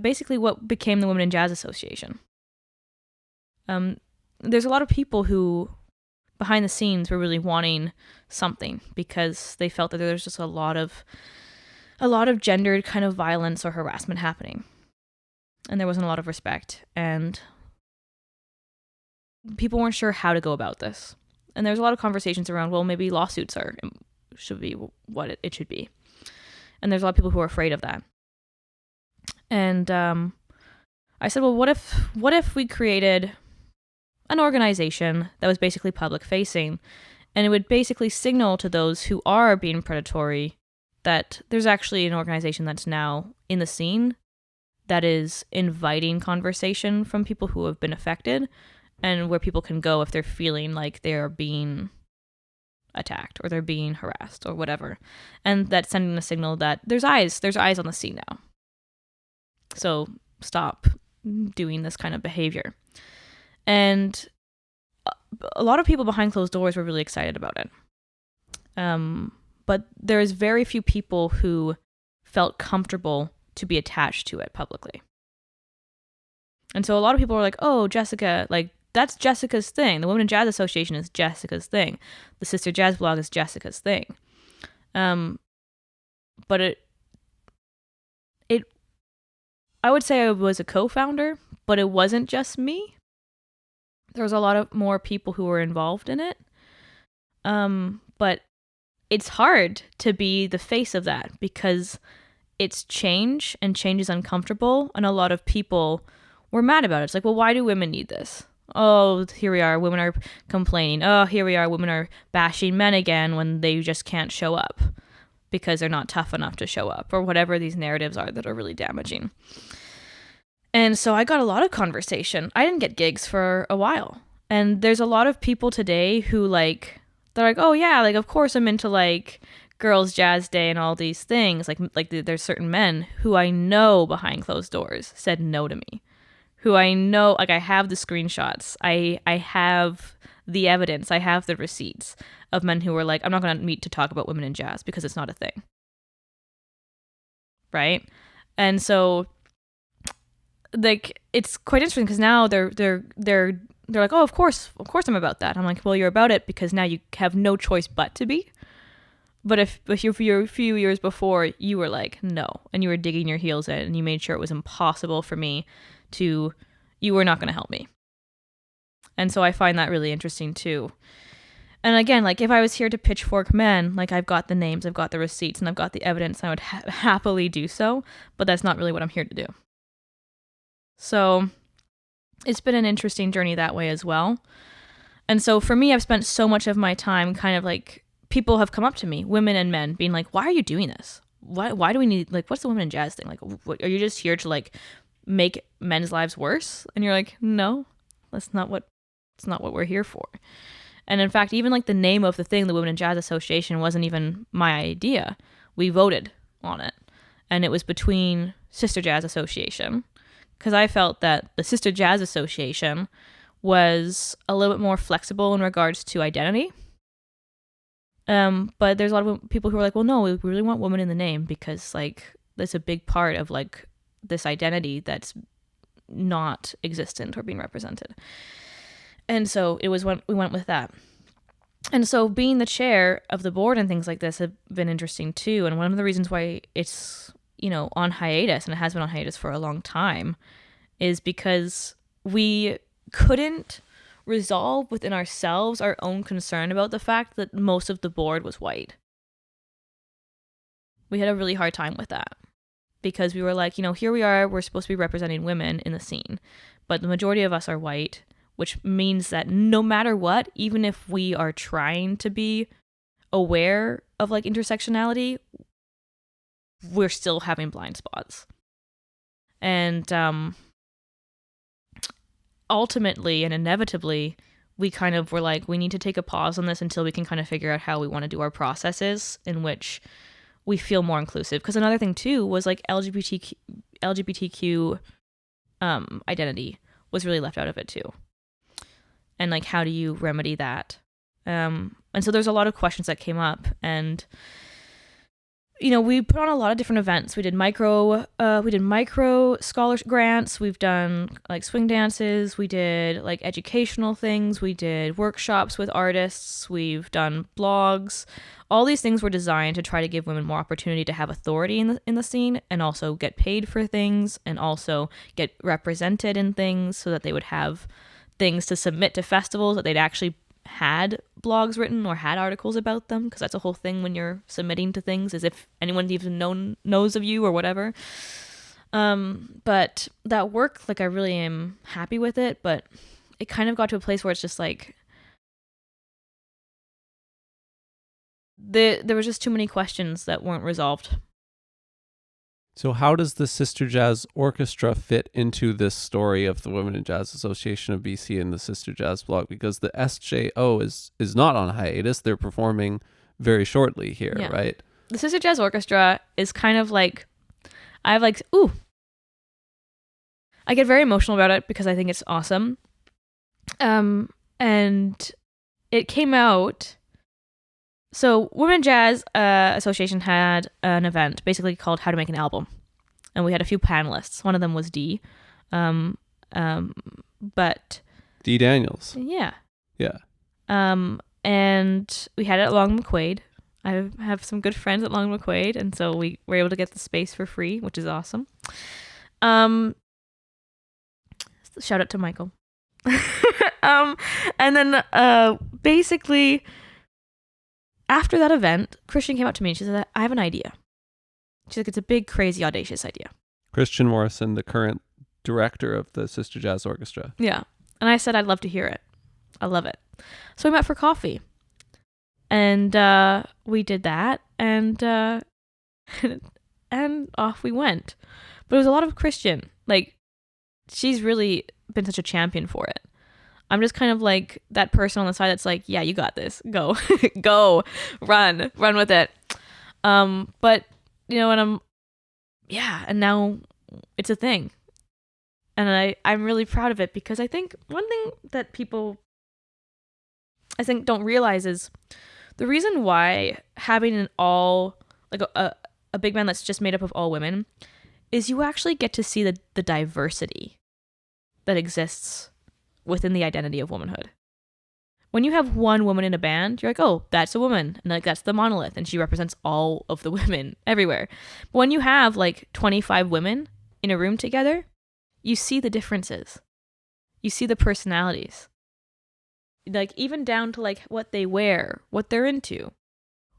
basically what became the Women in Jazz Association. There's a lot of people who, behind the scenes, were really wanting something because they felt that there's just a lot of gendered kind of violence or harassment happening, and there wasn't a lot of respect, and people weren't sure how to go about this. And there's a lot of conversations around, well, maybe lawsuits should be what it should be, and there's a lot of people who are afraid of that. And I said, well, what if we created an organization that was basically public facing, and it would basically signal to those who are being predatory that there's actually an organization that's now in the scene that is inviting conversation from people who have been affected, and where people can go if they're feeling like they're being attacked or they're being harassed or whatever. And that's sending a signal that there's eyes on the scene now. So stop doing this kind of behavior. And a lot of people behind closed doors were really excited about it. But there's very few people who felt comfortable to be attached to it publicly. And so a lot of people were like, oh, Jessica, like, that's Jessica's thing. The Women in Jazz Association is Jessica's thing. The Sister Jazz blog is Jessica's thing. But I would say I was a co-founder, but it wasn't just me. There was a lot of more people who were involved in it. But it's hard to be the face of that because it's change, and change is uncomfortable, and a lot of people were mad about it. It's like, well, why do women need this? Oh, here we are, women are complaining. Oh, here we are, women are bashing men again when they just can't show up because they're not tough enough to show up, or whatever these narratives are that are really damaging. And so I got a lot of conversation. I didn't get gigs for a while. And there's a lot of people today who they're like, oh yeah, like of course I'm into like Girls Jazz Day and all these things. Like there's certain men who I know behind closed doors said no to me. Who I know, like I have the screenshots. I have the evidence. I have the receipts of men who were like, I'm not going to meet to talk about women in jazz because it's not a thing. Right? And so like it's quite interesting because now they're like, oh, of course I'm about that. I'm like, well, you're about it because now you have no choice but to be. But if you're a few years before, you were like, no, and you were digging your heels in, and you made sure it was impossible for me you were not going to help me. And so I find that really interesting too. And again, like if I was here to pitchfork men, like I've got the names, I've got the receipts, and I've got the evidence, and I would happily do so, but that's not really what I'm here to do. So it's been an interesting journey that way as well. And so for me, I've spent so much of my time kind of like, people have come up to me, women and men, being like, why are you doing this? Why do we need, like, what's the Women in Jazz thing? Like, what, are you just here to like make men's lives worse? And you're like, no, it's not what we're here for. And in fact, even like the name of the thing, the Women in Jazz Association, wasn't even my idea. We voted on it. And it was between Sister Jazz Association, because I felt that the Sister Jazz Association was a little bit more flexible in regards to identity. But there's a lot of people who are like, well, no, we really want women in the name because like that's a big part of like this identity that's not existent or being represented. And so we went with that. And so being the chair of the board and things like this have been interesting too. And one of the reasons why it's, on hiatus, and it has been on hiatus for a long time, is because we couldn't resolve within ourselves our own concern about the fact that most of the board was white. We had a really hard time with that because we were like, here we are, we're supposed to be representing women in the scene, but the majority of us are white, which means that no matter what, even if we are trying to be aware of like intersectionality, we're still having blind spots. And ultimately and inevitably, we kind of were like, we need to take a pause on this until we can kind of figure out how we want to do our processes in which we feel more inclusive. Because another thing too was like LGBTQ identity was really left out of it too. And like, how do you remedy that? And so there's a lot of questions that came up, and we put on a lot of different events. We did micro scholarship grants. We've done like swing dances. We did like educational things. We did workshops with artists. We've done blogs. All these things were designed to try to give women more opportunity to have authority in the scene, and also get paid for things, and also get represented in things so that they would have things to submit to festivals, that they'd actually had blogs written or had articles about them, because that's a whole thing when you're submitting to things, is if anyone even knows of you or whatever. But that work, like, I really am happy with it, but it kind of got to a place where it's just like there was just too many questions that weren't resolved. So how does the Sister Jazz Orchestra fit into this story of the Women in Jazz Association of BC and the Sister Jazz blog? Because the SJO is not on hiatus. They're performing very shortly here, yeah. Right? The Sister Jazz Orchestra is kind of like, I get very emotional about it because I think it's awesome. And it came out. So Women in Jazz Association had an event basically called How to Make an Album. And we had a few panelists. One of them was Dee. But Dee Daniels. Yeah. Yeah. And we had it at Long McQuaid. I have some good friends at Long McQuaid, and so we were able to get the space for free, which is awesome. Shout out to Michael. And then basically, after that event, Christian came up to me and she said, I have an idea. She's like, it's a big, crazy, audacious idea. Christian Morrison, the current director of the Sister Jazz Orchestra. Yeah. And I said, I'd love to hear it. I love it. So we met for coffee. And we did that. And and off we went. But it was a lot of Christian. Like, she's really been such a champion for it. I'm just kind of like that person on the side that's like, yeah, you got this. Go. Go. Run with it. But, and and now it's a thing. And I'm really proud of it, because I think one thing that people, I think, don't realize is the reason why having an all, like a big band that's just made up of all women, is you actually get to see the diversity that exists within the identity of womanhood. When you have one woman in a band, you're like, oh, that's a woman, and like that's the monolith, and she represents all of the women everywhere. But when you have like 25 women in a room together, you see the differences. You see the personalities. Like, even down to like what they wear, what they're into,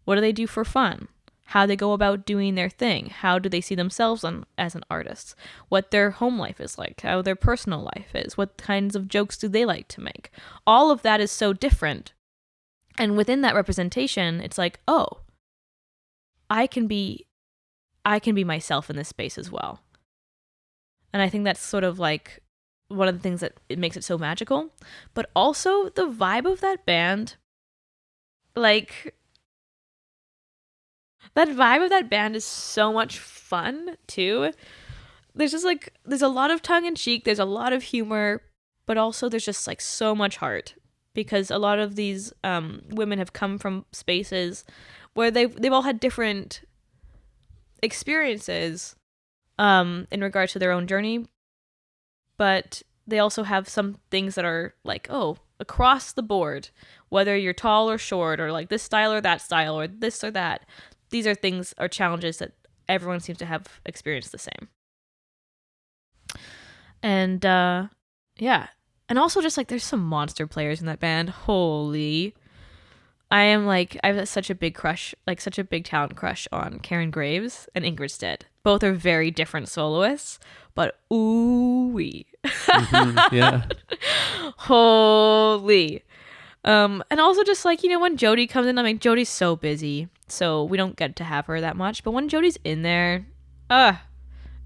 what do they do for fun, how they go about doing their thing, how do they see themselves as an artist, what their home life is like, how their personal life is, what kinds of jokes do they like to make. All of that is so different. And within that representation, it's like, oh, I can be myself in this space as well. And I think that's sort of like one of the things that it makes it so magical. But also the vibe of that band, like, that vibe of that band is so much fun too. There's a lot of tongue in cheek, there's a lot of humor, but also there's just like so much heart, because a lot of these women have come from spaces where they've all had different experiences in regard to their own journey, but they also have some things that are like, oh, across the board, whether you're tall or short or like this style or that style or this or that. These are things or challenges that everyone seems to have experienced the same. And yeah. And also just like there's some monster players in that band. Holy. I have such a big crush, like such a big talent crush on Karen Graves and Ingrid Stead. Both are very different soloists, but ooh-wee. Yeah. Holy. And also just like, when Jody comes in, I mean, Jody's so busy, so we don't get to have her that much. But when Jody's in there,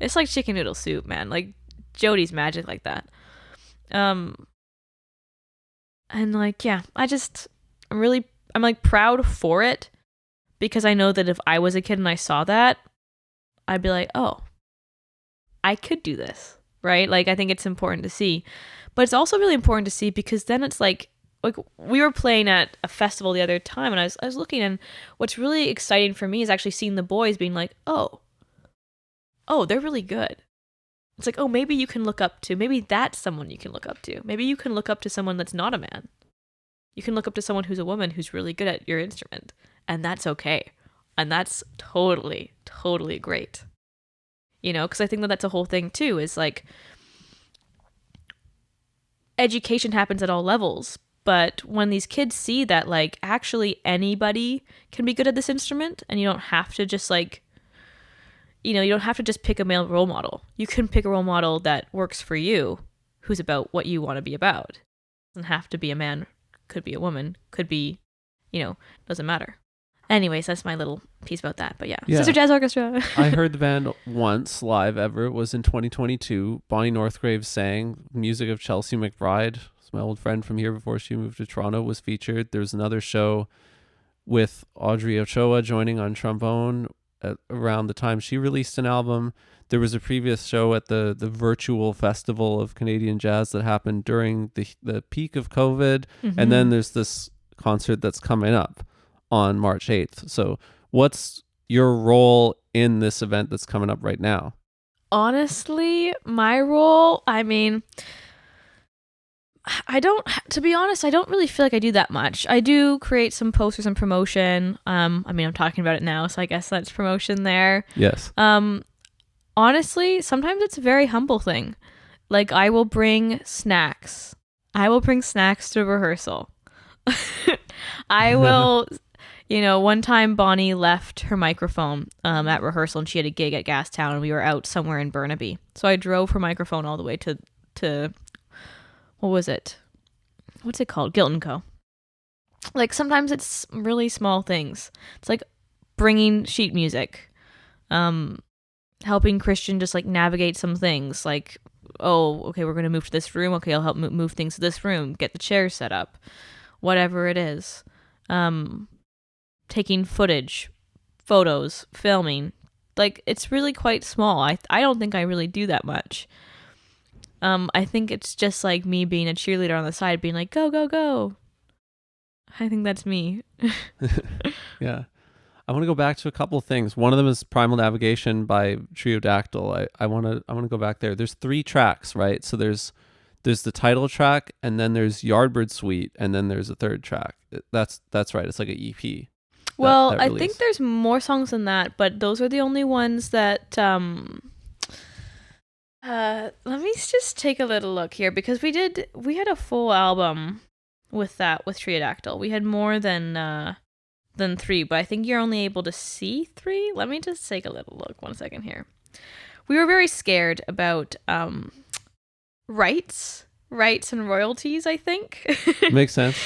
it's like chicken noodle soup, man. Like Jody's magic like that. And like, yeah, I'm like proud for it, because I know that if I was a kid and I saw that, I'd be like, oh, I could do this, right? Like, I think it's important to see, but it's also really important to see because then it's like we were playing at a festival the other time, and I was looking, and what's really exciting for me is actually seeing the boys being like, oh, they're really good. It's like, oh, maybe you can look up to, maybe that's someone you can look up to. Maybe you can look up to someone that's not a man. You can look up to someone who's a woman who's really good at your instrument, and that's okay. And that's totally, totally great. Because I think that that's a whole thing too, is like education happens at all levels. But when these kids see that like actually anybody can be good at this instrument, and you don't have to just like, you don't have to just pick a male role model. You can pick a role model that works for you, who's about what you want to be about. It doesn't have to be a man. Could be a woman, could be, doesn't matter. Anyways, that's my little piece about that. But yeah. Sister Jazz Orchestra. I heard the band once live ever. It was in 2022. Bonnie Northgrave sang music of Chelsea McBride. It's my old friend from here before she moved to Toronto, was featured. There's another show with Audrey Ochoa joining on trombone around the time she released an album. There was a previous show at the virtual festival of Canadian jazz that happened during the peak of COVID. Mm-hmm. And then there's this concert that's coming up on March 8th. So what's your role in this event that's coming up right now? Honestly, my role, I mean, to be honest, I don't really feel like I do that much. I do create some posters and promotion. I mean, I'm talking about it now, so I guess that's promotion there. Yes. Honestly, sometimes it's a very humble thing. Like, I will bring snacks. To rehearsal. I will, one time Bonnie left her microphone at rehearsal, and she had a gig at Gastown, and we were out somewhere in Burnaby. So I drove her microphone all the way to what was it? What's it called? Guilt & Co. Like, sometimes it's really small things. It's like bringing sheet music. Helping Christian just like navigate some things, like, oh, okay, we're going to move to this room. Okay, I'll help move things to this room, get the chairs set up, whatever it is. Taking footage, photos, filming. Like, it's really quite small. I don't think I really do that much. I think it's just like me being a cheerleader on the side, being like, go, go, go. I think that's me. Yeah. I want to go back to a couple of things. One of them is Primal Navigation by Ptriodactyl. I want to go back there. There's 3 tracks, right? So there's the title track, and then there's Yardbird Suite, and then there's a 3rd track. That's right. It's like an EP. Well, I think there's more songs than that, but those are the only ones that let me just take a little look here, because we had a full album with Ptriodactyl. We had more than 3, but I think you're only able to see 3. Let me just take a little look. 1 second here. We were very scared about rights and royalties, I think. Makes sense.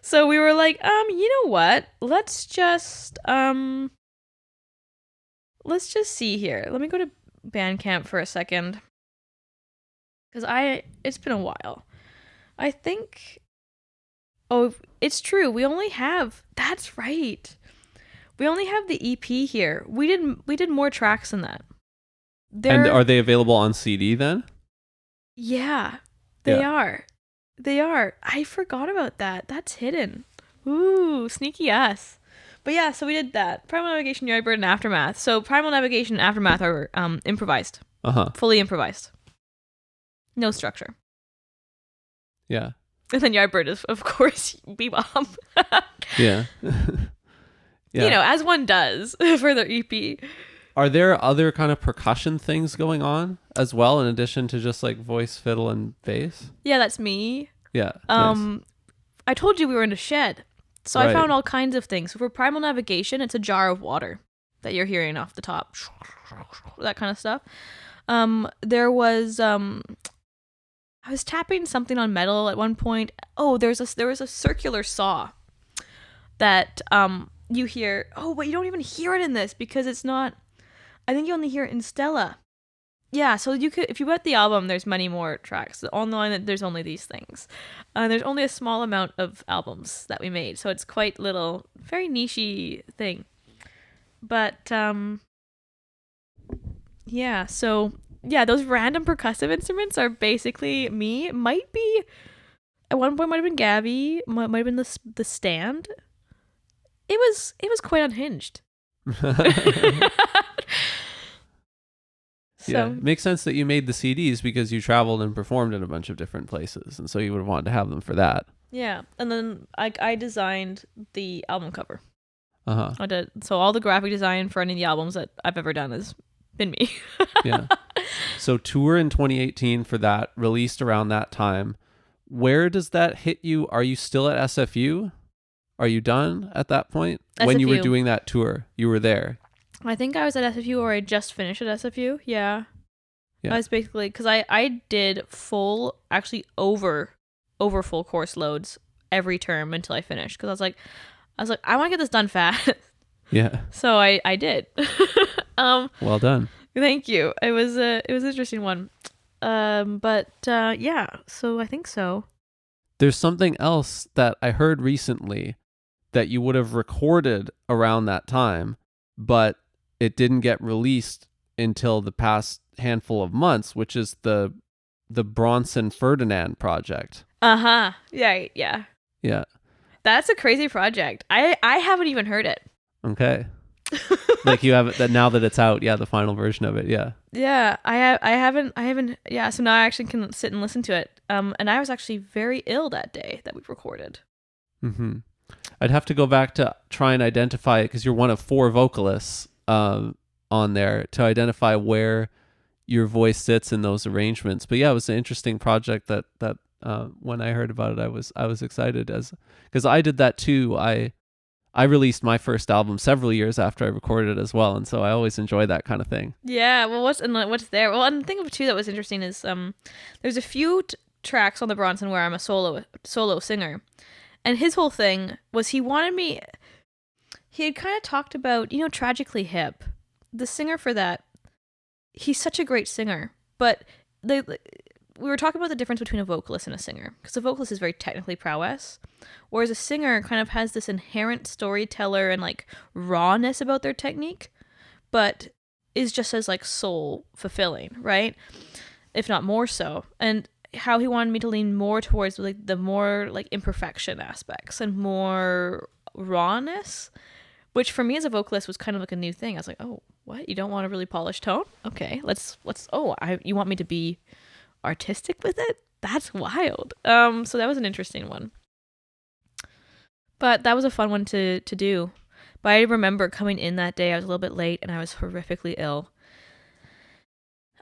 So we were like, you know what? Let's just see here. Let me go to Bandcamp for a second, because it's been a while. I think. Oh, it's true. That's right. We only have the EP here. We did more tracks than that. And are they available on CD then? Yeah, they are. They are. I forgot about that. That's hidden. Ooh, sneaky us. But yeah, so we did that. Primal Navigation, Yardbird, and Aftermath. So Primal Navigation and Aftermath are improvised. Uh-huh. Fully improvised. No structure. Yeah. And then Yardbird is, of course, bebop. Yeah. You know, as one does for their EP. Are there other kind of percussion things going on as well, in addition to just like voice, fiddle, and bass? Yeah, that's me. Yeah. Nice. I told you we were in a shed. So Right. I found all kinds of things. For Primal Navigation, it's a jar of water that you're hearing off the top. That kind of stuff. There was I was tapping something on metal at one point. Oh, there was a circular saw that you hear. Oh, but you don't even hear it in this because it's not. I think you only hear it in Stella. Yeah, so you could, if you put the album, there's many more tracks. On the line, that there's only these things. There's only a small amount of albums that we made, so it's quite little, very niche-y thing. But yeah, so yeah, those random percussive instruments are basically me. It might be at one point might have been Gabby, might have been the stand. It was quite unhinged. Yeah, it makes sense that you made the CDs because you traveled and performed in a bunch of different places, and so you would have wanted to have them for that. Yeah, and then I designed the album cover. Uh-huh. I did. So all the graphic design for any of the albums that I've ever done has been me. Yeah. So tour in 2018 for that, released around that time. Where does that hit you? Are you still at SFU? Are you done at that point? SFU. When you were doing that tour, you were there. I think I was at SFU or I just finished at SFU. Yeah. Yeah. I was basically, because I did full, actually over full course loads every term until I finished. Because I was like, I want to get this done fast. Yeah. So I did. Well done. Thank you. It was an interesting one. But yeah, so I think so. There's something else that I heard recently that you would have recorded around that time, but it didn't get released until the past handful of months, which is the Bronson Ferdinand project. Uh-huh. Yeah, yeah. Yeah. That's a crazy project. I haven't even heard it. Okay. Like you have it, that now that it's out, yeah, the final version of it, yeah. Yeah, I haven't yeah, so now I actually can sit and listen to it. And I was actually very ill that day that we recorded. Mm-hmm. I'd have to go back to try and identify it because you're one of 4 vocalists on there to identify where your voice sits in those arrangements. But yeah, it was an interesting project that when I heard about it, I was excited because I did that too. I released my first album several years after I recorded it as well, and so I always enjoy that kind of thing. Yeah, well, what's there? Well, and the thing too that was interesting is there's a few tracks on the Bronson where I'm a solo singer, and his whole thing was he wanted me. He had kind of talked about, Tragically Hip, the singer for that. He's such a great singer, but we were talking about the difference between a vocalist and a singer, because a vocalist is very technically prowess, whereas a singer kind of has this inherent storyteller and like rawness about their technique, but is just as like soul fulfilling, right? If not more so. And how he wanted me to lean more towards like the more like imperfection aspects and more rawness, which for me as a vocalist was kind of like a new thing. I was like, oh, what? You don't want a really polished tone? Okay, you want me to be artistic with it? That's wild. So that was an interesting one. But that was a fun one to do. But I remember coming in that day, I was a little bit late and I was horrifically ill.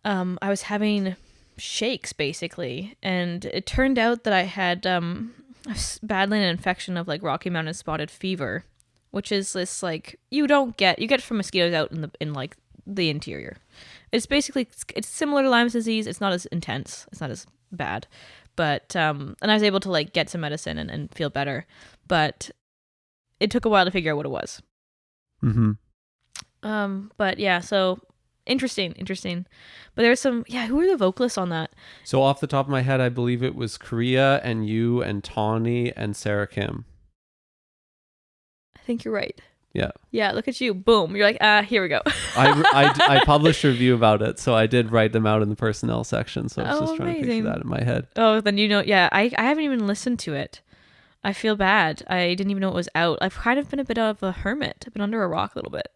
I was having shakes basically, and it turned out that I had battling an infection of like Rocky Mountain spotted fever, which is this like you get it from mosquitoes out in like the interior. It's basically it's similar to Lyme's disease. It's not as intense. It's not as bad, but and I was able to like get some medicine and feel better, but it took a while to figure out what it was. Mm-hmm. But yeah, so interesting. But there's some who were the vocalists on that? So off the top of my head, I believe it was Korea and you and Tawny and Sarah Kim. I think you're right. Yeah. Yeah, look at you. Boom. You're like, here we go. I published a review about it, so I did write them out in the personnel section. So I was just trying to picture that in my head. Oh, then I haven't even listened to it. I feel bad. I didn't even know it was out. I've kind of been a bit of a hermit. I've been under a rock a little bit.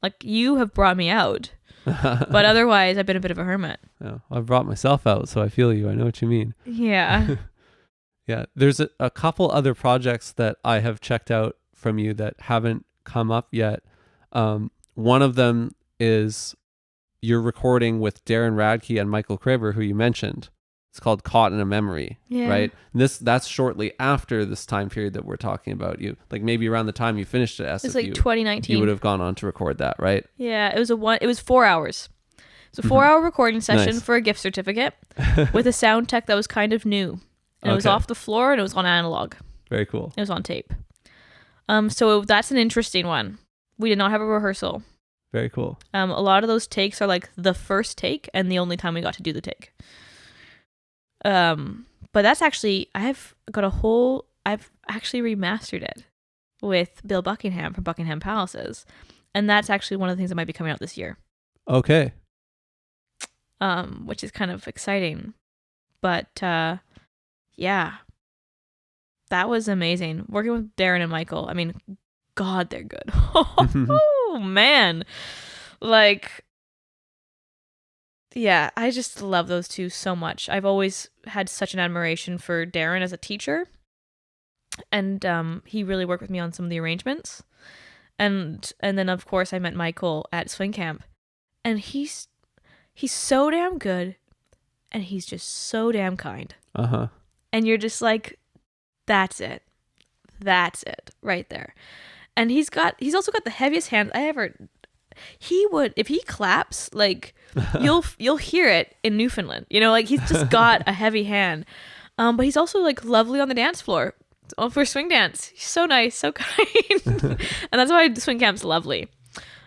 Like, you have brought me out. But otherwise, I've been a bit of a hermit. Yeah, I've brought myself out, so I feel you. I know what you mean. Yeah. Yeah. There's a couple other projects that I have checked out from you that haven't come up yet. One of them is you're recording with Darren Radke and Michael Craver, who you mentioned. It's called Caught in a Memory, right? That's shortly after this time period that we're talking about. You like maybe around the time you finished at SFU. It's like 2019. You would have gone on to record that, right? Yeah, it was 4 hours. It's a 4-hour recording session Nice. for a gift certificate with a sound tech that was kind of new. And it was Okay. off the floor and it was on analog. Very cool. It was on tape. So that's an interesting one. We did not have a rehearsal. Very cool. A lot of those takes are like the first take and the only time we got to do the take. But that's actually, I've actually remastered it with Bill Buckingham from Buckingham Palaces. And that's actually one of the things that might be coming out this year. Okay. Which is kind of exciting. But, yeah. That was amazing. Working with Darren and Michael. I mean, God, they're good. Oh, man. Like, yeah, I just love those two so much. I've always had such an admiration for Darren as a teacher. And he really worked with me on some of the arrangements. And then, of course, I met Michael at swing camp. And he's so damn good. And he's just so damn kind. Uh-huh. And you're just like, that's it. That's it right there. And he's also got the heaviest hands I ever. He would, if he claps, like you'll hear it in Newfoundland. You know, like he's just got a heavy hand. But he's also like lovely on the dance floor for swing dance. He's so nice, so kind. And that's why swing camp's lovely.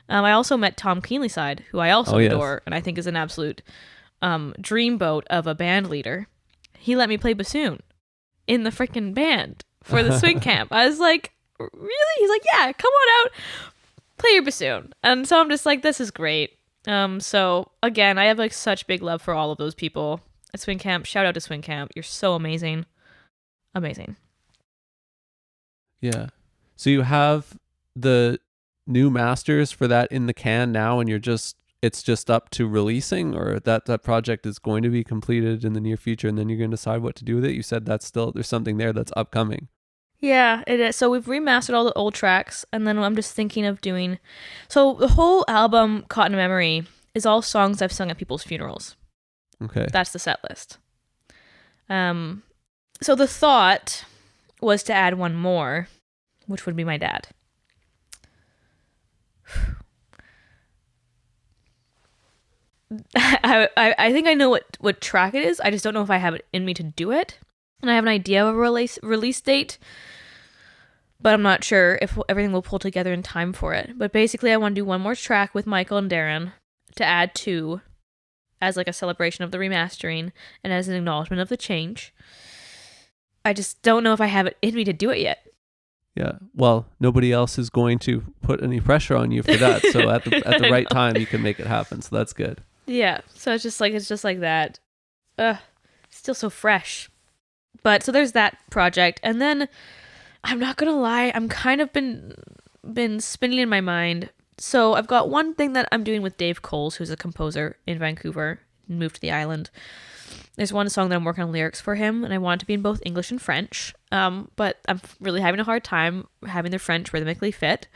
I also met Tom Keenlyside, who I also adore and I think is an absolute dreamboat of a band leader. He let me play bassoon in the freaking band for the swing camp. I was like, really? He's like, yeah, come on out, play your bassoon. And so I'm just like, this is great. So again, I have like such big love for all of those people at swing camp. Shout out to swing camp. You're so amazing. Amazing. Yeah. So you have the new masters for that in the can now, and it's just up to releasing, or that project is going to be completed in the near future, and then you're going to decide what to do with it. You said there's something there that's upcoming. Yeah, it is. So we've remastered all the old tracks, and then I'm just thinking of doing. So the whole album, Caught in a Memory, is all songs I've sung at people's funerals. Okay. That's the set list. So the thought was to add one more, which would be my dad. I think I know what track it is. I just don't know if I have it in me to do it. And I have an idea of a release date, but I'm not sure if everything will pull together in time for it. But basically, I want to do one more track with Michael and Darren to add to as like a celebration of the remastering and as an acknowledgement of the change. I just don't know if I have it in me to do it yet. Yeah. Well, nobody else is going to put any pressure on you for that. So at the right time, you can make it happen. So that's good. Yeah. So it's just like that. Still so fresh. But so there's that project. And then I'm not going to lie, I'm kind of been spinning in my mind. So I've got one thing that I'm doing with Dave Coles, who's a composer in Vancouver, moved to the island. There's one song that I'm working on lyrics for him, and I want it to be in both English and French. But I'm really having a hard time having the French rhythmically fit.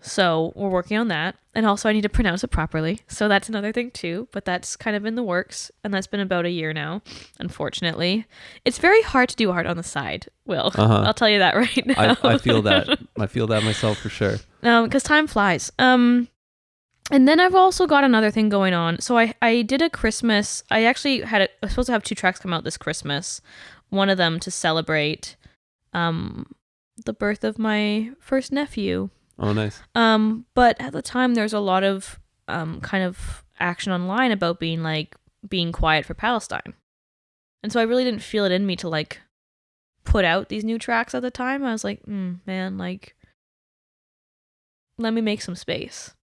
So we're working on that. And also I need to pronounce it properly. So that's another thing too. But that's kind of in the works. And that's been about a year now, unfortunately. It's very hard to do art on the side, Will. I'll tell you that right now. I feel that. I feel that myself for sure. Because time flies. And then I've also got another thing going on. So I did a Christmas. I actually I was supposed to have 2 tracks come out this Christmas. One of them to celebrate the birth of my first nephew. Oh, nice. But at the time, there's a lot of kind of action online about being quiet for Palestine. And so I really didn't feel it in me to like put out these new tracks at the time. I was like, man, like, let me make some space.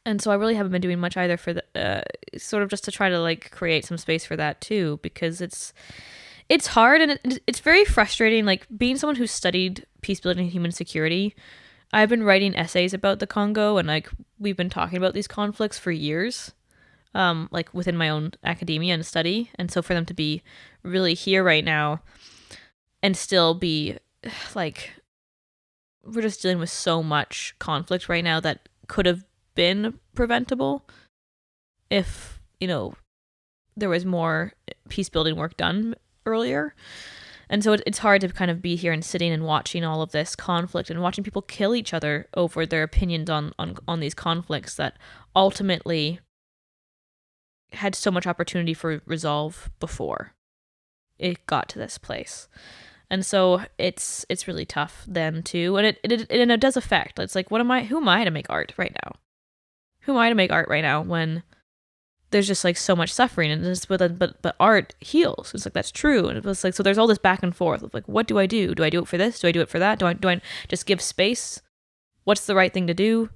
And so I really haven't been doing much either for the sort of just to try to like create some space for that too, because it's hard and it's very frustrating. Like being someone who studied peace building and human security, I've been writing essays about the Congo, and like we've been talking about these conflicts for years. like within my own academia and study. And so for them to be really here right now and still be like, we're just dealing with so much conflict right now that could have been preventable if, there was more peace building work done earlier. And so it's hard to kind of be here and sitting and watching all of this conflict and watching people kill each other over their opinions on these conflicts that ultimately had so much opportunity for resolve before it got to this place. And so it's really tough then too. And it does affect. It's like, who am I to make art right now? Who am I to make art right now when there's just like so much suffering, and but art heals. It's like, that's true. And it was like, so there's all this back and forth of like, what do I do? Do I do it for this? Do I do it for that? Do I just give space? What's the right thing to do?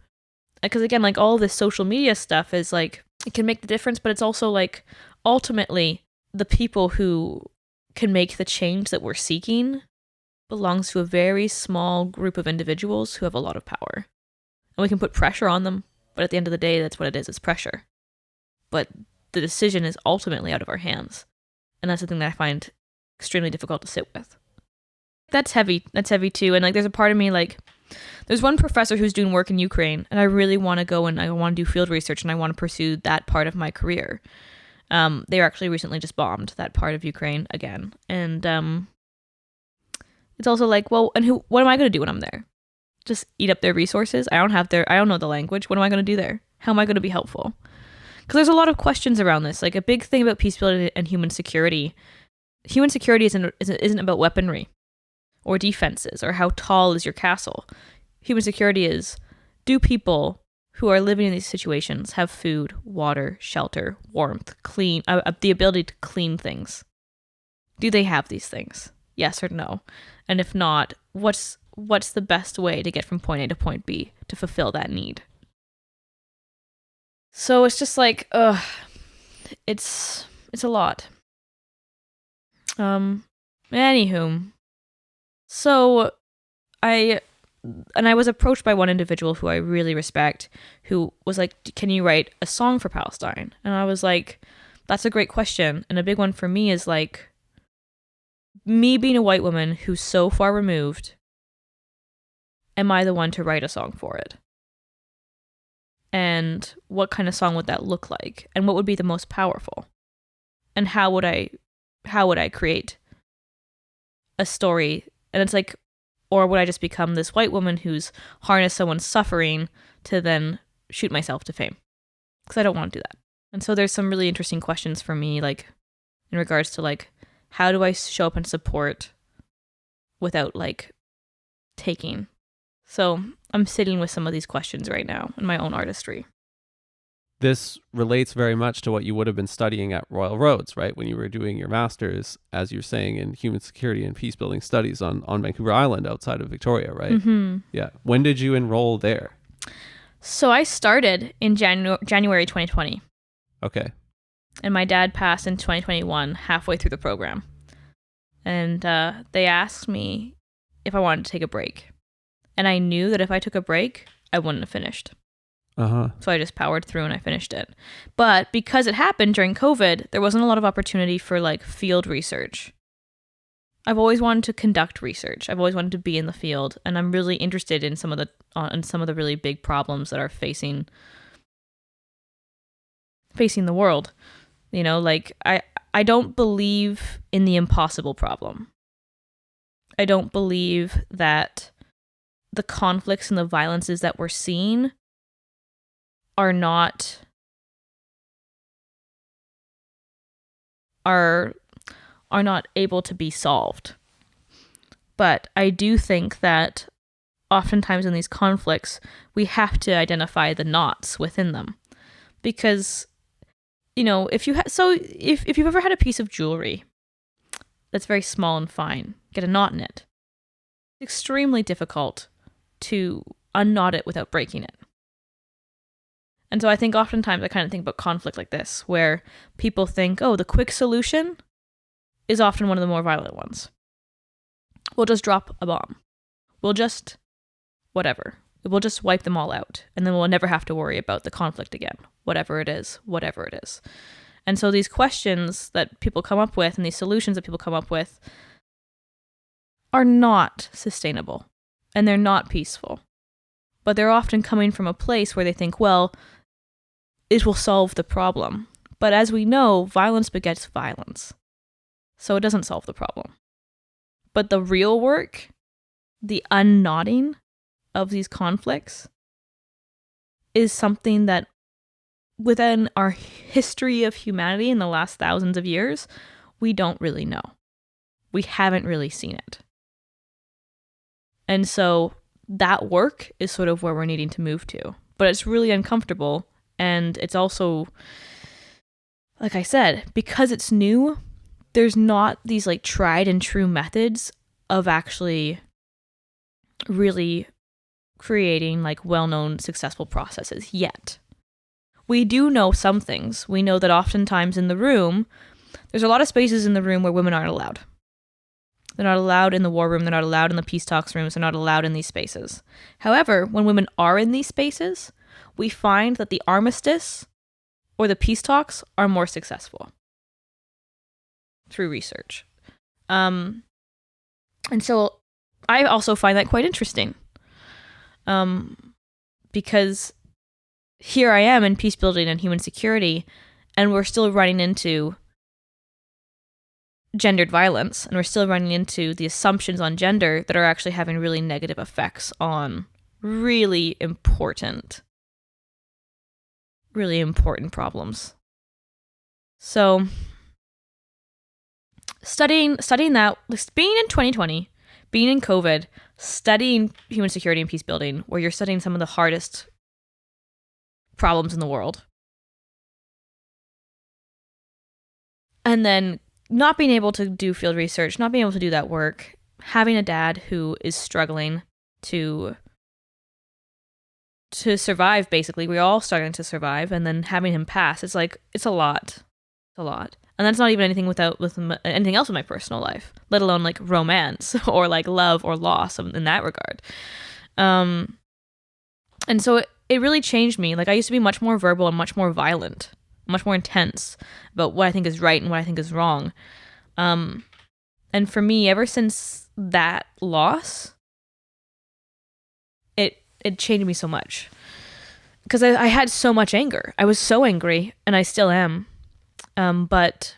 Because again, like all this social media stuff is like, it can make the difference, but it's also like ultimately the people who can make the change that we're seeking belongs to a very small group of individuals who have a lot of power. And we can put pressure on them, but at the end of the day, that's what it is. It's pressure. But the decision is ultimately out of our hands. And that's the thing that I find extremely difficult to sit with. That's heavy. That's heavy too. And like, there's a part of me, like, there's one professor who's doing work in Ukraine, and I really want to go and I want to do field research, and I want to pursue that part of my career. They were actually recently just bombed that part of Ukraine again. And it's also like, well, and what am I going to do when I'm there? Just eat up their resources? I don't know the language. What am I going to do there? How am I going to be helpful? Because there's a lot of questions around this. Like, a big thing about peace building and human security isn't about weaponry or defenses or how tall is your castle. Human security is, do people who are living in these situations have food, water, shelter, warmth, clean, the ability to clean things? Do they have these things? Yes or no? And if not, what's the best way to get from point A to point B to fulfill that need? So it's just like, it's a lot. Anywho, so I was approached by one individual who I really respect, who was like, can you write a song for Palestine? And I was like, that's a great question. And a big one for me is like, me being a white woman who's so far removed, am I the one to write a song for it? And what kind of song would that look like? And what would be the most powerful? And how would I create a story? And it's like, or would I just become this white woman who's harnessed someone's suffering to then shoot myself to fame? Because I don't want to do that. And so there's some really interesting questions for me, like in regards to like, how do I show up and support without like taking? So I'm sitting with some of these questions right now in my own artistry. This relates very much to what you would have been studying at Royal Roads, right? When you were doing your master's, as you're saying, in human security and peace building studies on Vancouver Island outside of Victoria, right? Mm-hmm. Yeah. When did you enroll there? So I started in January 2020. Okay. And my dad passed in 2021, halfway through the program. And they asked me if I wanted to take a break. And I knew that if I took a break, I wouldn't have finished. Uh-huh. So I just powered through and I finished it. But because it happened during COVID, there wasn't a lot of opportunity for like field research. I've always wanted to conduct research. I've always wanted to be in the field, and I'm really interested in some of the really big problems that are facing the world. You know, like I don't believe in the impossible problem. I don't believe that the conflicts and the violences that we're seeing are not able to be solved. But I do think that oftentimes in these conflicts, we have to identify the knots within them. Because, you know, if you've ever had a piece of jewelry that's very small and fine, get a knot in it, it's extremely difficult to unknot it without breaking it. And so I think oftentimes I kind of think about conflict like this, where people think, oh, the quick solution is often one of the more violent ones. We'll just drop a bomb. We'll just whatever. We'll just wipe them all out, and then we'll never have to worry about the conflict again, whatever it is. And so these questions that people come up with and these solutions that people come up with are not sustainable, and they're not peaceful. But they're often coming from a place where they think, well, it will solve the problem. But as we know, violence begets violence. So it doesn't solve the problem. But the real work, the unknotting of these conflicts, is something that within our history of humanity in the last thousands of years, we don't really know. We haven't really seen it. And so that work is sort of where we're needing to move to. But it's really uncomfortable. And it's also, like I said, because it's new, there's not these like tried and true methods of actually really creating like well-known successful processes yet. We do know some things. We know that oftentimes in the room, there's a lot of spaces in the room where women aren't allowed. They're not allowed in the war room. They're not allowed in the peace talks rooms. They're not allowed in these spaces. However, when women are in these spaces, we find that the armistice or the peace talks are more successful through research. And so I also find that quite interesting. Because here I am in peace building and human security, and we're still running into gendered violence, and we're still running into the assumptions on gender that are actually having really negative effects on really important problems. So studying that, being in 2020, being in COVID, studying human security and peace building, where you're studying some of the hardest problems in the world, and then not being able to do field research, not being able to do that work, having a dad who is struggling to survive, basically. We're all struggling to survive, and then having him pass, it's a lot. And that's not even anything with anything else in my personal life, let alone like romance or like love or loss in that regard. And so it really changed me. Like I used to be much more verbal and much more violent, much more intense about what I think is right and what I think is wrong. And for me, ever since that loss, it changed me so much. Because I had so much anger. I was so angry, and I still am. But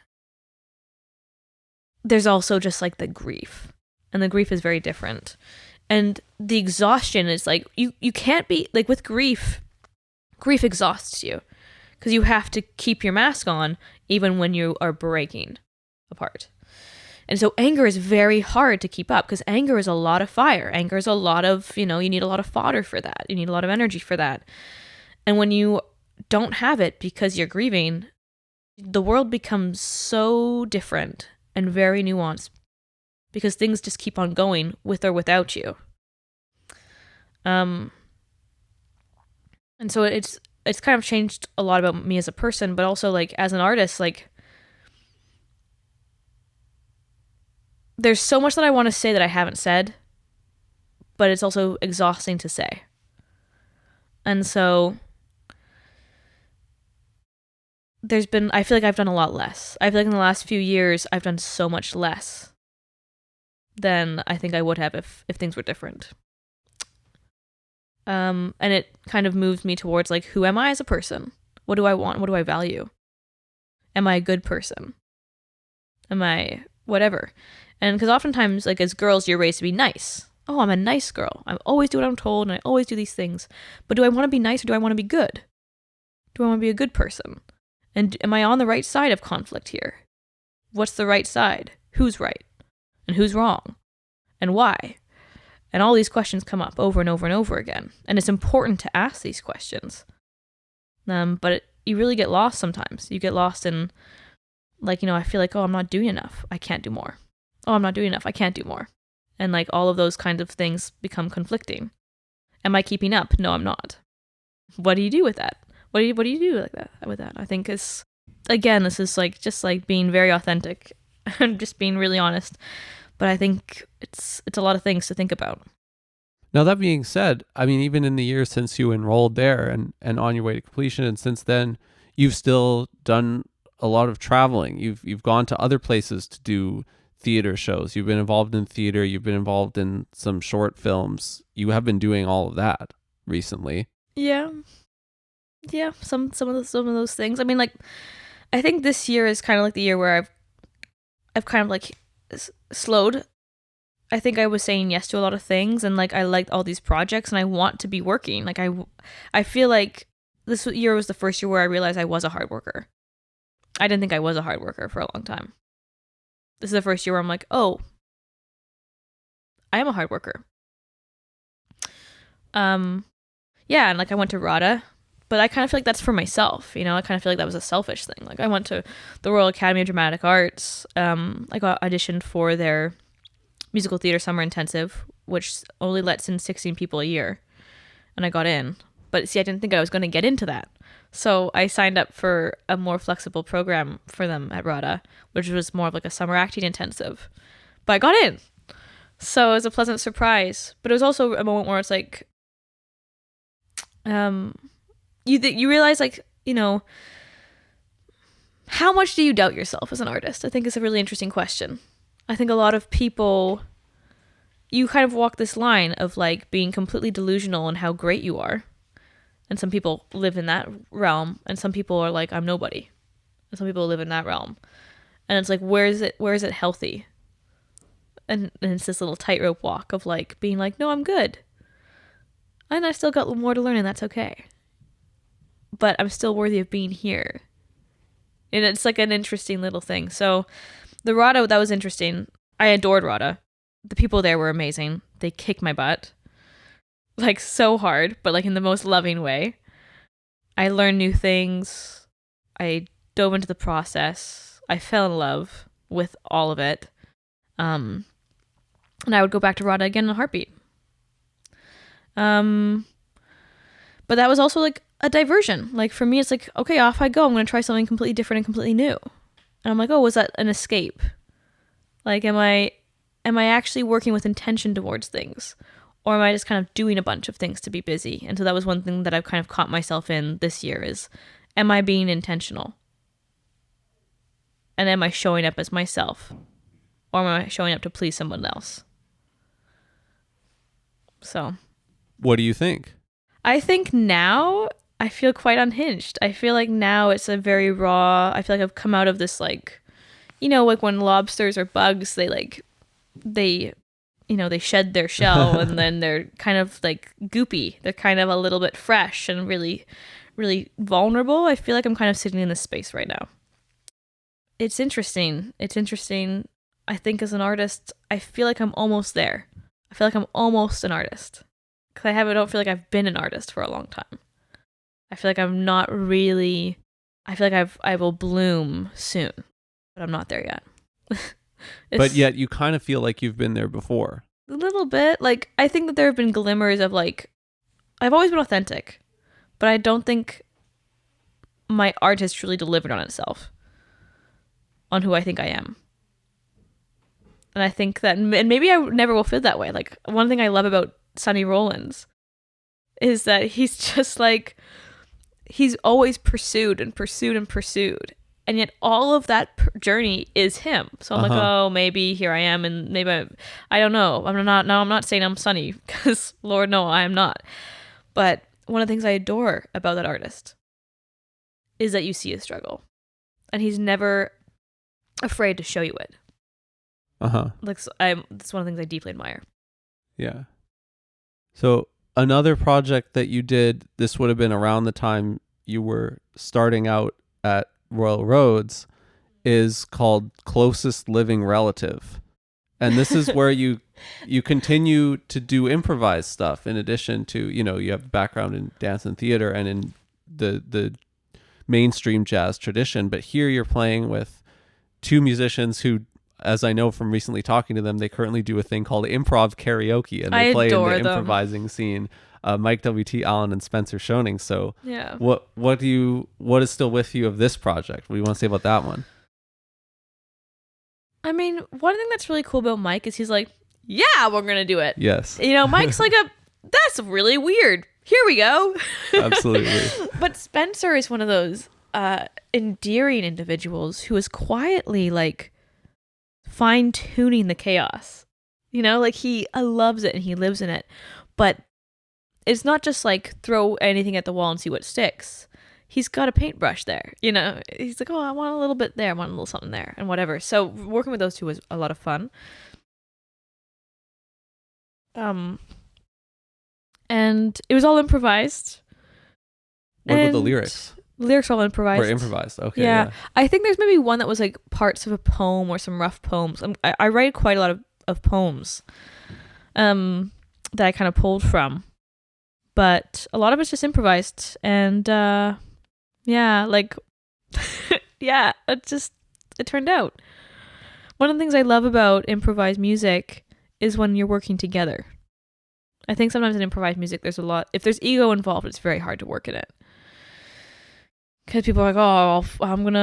there's also just like the grief, and the grief is very different. And the exhaustion is like, you can't be like, with grief exhausts you because you have to keep your mask on even when you are breaking apart. And so anger is very hard to keep up because anger is a lot of fire. Anger is a lot of, you need a lot of fodder for that. You need a lot of energy for that. And when you don't have it because you're grieving, the world becomes so different and very nuanced because things just keep on going with or without you. And so it's kind of changed a lot about me as a person, but also like as an artist, like there's so much that I want to say that I haven't said, but it's also exhausting to say. And so I feel like I've done a lot less. I feel like in the last few years, I've done so much less than I think I would have if things were different. And it kind of moves me towards like, who am I as a person? What do I want? What do I value? Am I a good person? Am I whatever? And because oftentimes, like as girls, you're raised to be nice. Oh, I'm a nice girl. I always do what I'm told, and I always do these things. But do I want to be nice or do I want to be good? Do I want to be a good person? And am I on the right side of conflict here? What's the right side? Who's right? And who's wrong? And why? And all these questions come up over and over and over again. And it's important to ask these questions. But you really get lost sometimes. You get lost in, like, I feel like, oh, I'm not doing enough. I can't do more. Oh, I'm not doing enough. I can't do more. And like all of those kinds of things become conflicting. Am I keeping up? No, I'm not. What do you do with that? What do you do like that with that? I think this is like just like being very authentic and just being really honest. But I think it's a lot of things to think about. Now, that being said, I mean, even in the years since you enrolled there and on your way to completion, and since then, you've still done a lot of traveling. You've gone to other places to do theater shows. You've been involved in theater. You've been involved in some short films. You have been doing all of that recently. Yeah. Some of those things. I mean, like, I think this year is kind of like the year where I've kind of like slowed. I think I was saying yes to a lot of things, and like I liked all these projects, and I want to be working. Like I feel like this year was the first year where I realized I was a hard worker. I didn't think I was a hard worker for a long time. This is the first year where I'm like, oh, I am a hard worker. Yeah, and like I went to RADA, but I kind of feel like that's for myself, you know. I kind of feel like that was a selfish thing. Like I went to the Royal Academy of Dramatic Arts. I got auditioned for their musical theater summer intensive, which only lets in 16 people a year, and I got in. But see, I didn't think I was going to get into that, so I signed up for a more flexible program for them at RADA, which was more of like a summer acting intensive. But I got in, so it was a pleasant surprise. But it was also a moment where it's like, you realize, like, you know, how much do you doubt yourself as an artist? I think is a really interesting question. I think a lot of people, you kind of walk this line of like being completely delusional in how great you are. And some people live in that realm, and some people are like, I'm nobody. And some people live in that realm. And it's like, where is it healthy? And it's this little tightrope walk of like being like, no, I'm good. And I still got more to learn, and that's okay. But I'm still worthy of being here. And it's like an interesting little thing. So the RADA, that was interesting. I adored RADA. The people there were amazing. They kicked my butt. Like, so hard, but like in the most loving way. I learned new things. I dove into the process. I fell in love with all of it. And I would go back to RADA again in a heartbeat. But that was also like a diversion. Like for me, it's like, okay, off I go. I'm going to try something completely different and completely new. And I'm like, oh, was that an escape? Like, am I actually working with intention towards things? Or am I just kind of doing a bunch of things to be busy? And so that was one thing that I've kind of caught myself in this year is, am I being intentional? And am I showing up as myself? Or am I showing up to please someone else? So. What do you think? I think now I feel quite unhinged. I feel like now it's a very raw, I feel like I've come out of this, like, you know, like when lobsters or bugs, they shed their shell and then they're kind of like goopy. They're kind of a little bit fresh and really, really vulnerable. I feel like I'm kind of sitting in this space right now. It's interesting. I think as an artist, I feel like I'm almost there. I feel like I'm almost an artist. Because I don't feel like I've been an artist for a long time. I feel like I'm not really, I feel like I will bloom soon, but I'm not there yet. But yet you kind of feel like you've been there before. A little bit. Like, I think that there have been glimmers of like, I've always been authentic, but I don't think my art has truly delivered on itself, on who I think I am. And I think that, and maybe I never will feel that way. Like, one thing I love about Sonny Rollins is that he's just like, he's always pursued and pursued and pursued. And yet all of that journey is him. So I'm like, oh, maybe here I am. And maybe I don't know. I'm not saying I'm Sonny, because Lord, no, I am not. But one of the things I adore about that artist is that you see his struggle. And he's never afraid to show you it. Like, that's one of the things I deeply admire. Yeah. So another project that you did, this would have been around the time you were starting out at Royal Roads, is called Closest Living Relative. And this is where you continue to do improvised stuff in addition to, you know, you have a background in dance and theater and in the mainstream jazz tradition. But here you're playing with two musicians who, as I know from recently talking to them, they currently do a thing called improv karaoke, and they play in the improvising scene. Mike W.T. Allen and Spencer Schoening. So yeah. What is still with you of this project? What do you want to say about that one? I mean, one thing that's really cool about Mike is he's like, yeah, we're going to do it. Yes. You know, Mike's like that's really weird. Here we go. Absolutely. But Spencer is one of those endearing individuals who is quietly like fine-tuning the chaos. Like he loves it and he lives in it. But it's not just like throw anything at the wall and see what sticks. He's got a paintbrush there. He's like, oh, I want a little bit there. I want a little something there and whatever. So working with those two was a lot of fun. And it was all improvised. What about the lyrics? Lyrics are all improvised. Or improvised. Okay. Yeah. I think there's maybe one that was like parts of a poem or some rough poems. I write quite a lot of poems that I kind of pulled from. But a lot of it's just improvised. And yeah, like, yeah, it turned out. One of the things I love about improvised music is when you're working together. I think sometimes in improvised music, if there's ego involved, it's very hard to work in it. Because people are like, oh, I'm going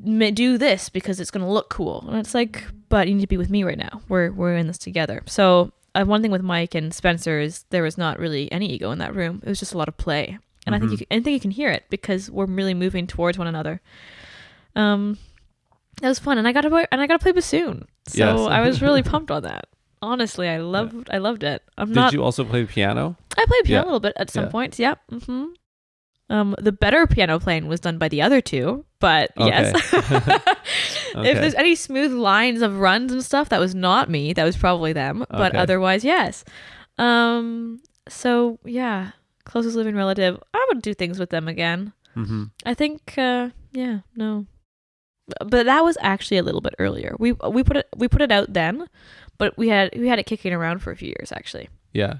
to do this because it's going to look cool. And it's like, but you need to be with me right now. We're in this together. So one thing with Mike and Spencer is there was not really any ego in that room. It was just a lot of play. And I think you can hear it because we're really moving towards one another. It was fun. And I got to play bassoon. So yes. I was really pumped on that. Honestly, I loved it. Did you also play piano? I played piano a little bit at some points. Yeah. Mm-hmm. The better piano playing was done by the other two, but yes. Okay. If there's any smooth lines of runs and stuff, that was not me. That was probably them. But otherwise, yes. So yeah, closest living relative. I would do things with them again. Mm-hmm. I think, no. But that was actually a little bit earlier. We put it out then, but we had it kicking around for a few years actually. Yeah.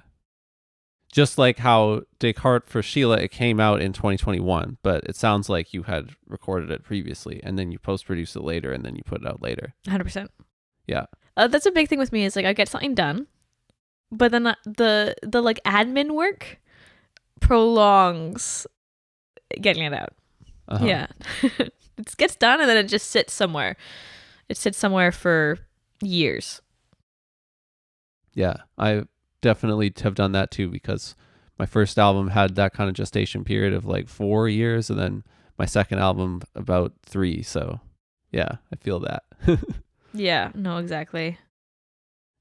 Just like how Descartes for Sheila, it came out in 2021, but it sounds like you had recorded it previously and then you post-produced it later and then you put it out later. 100%. Yeah. That's a big thing with me is like I get something done, but then the like admin work prolongs getting it out. Uh-huh. Yeah. It gets done and then it just sits somewhere. It sits somewhere for years. Yeah. I definitely have done that too because my first album had that kind of gestation period of like 4 years and then my second album about 3. So yeah, I feel that. Yeah, no, exactly.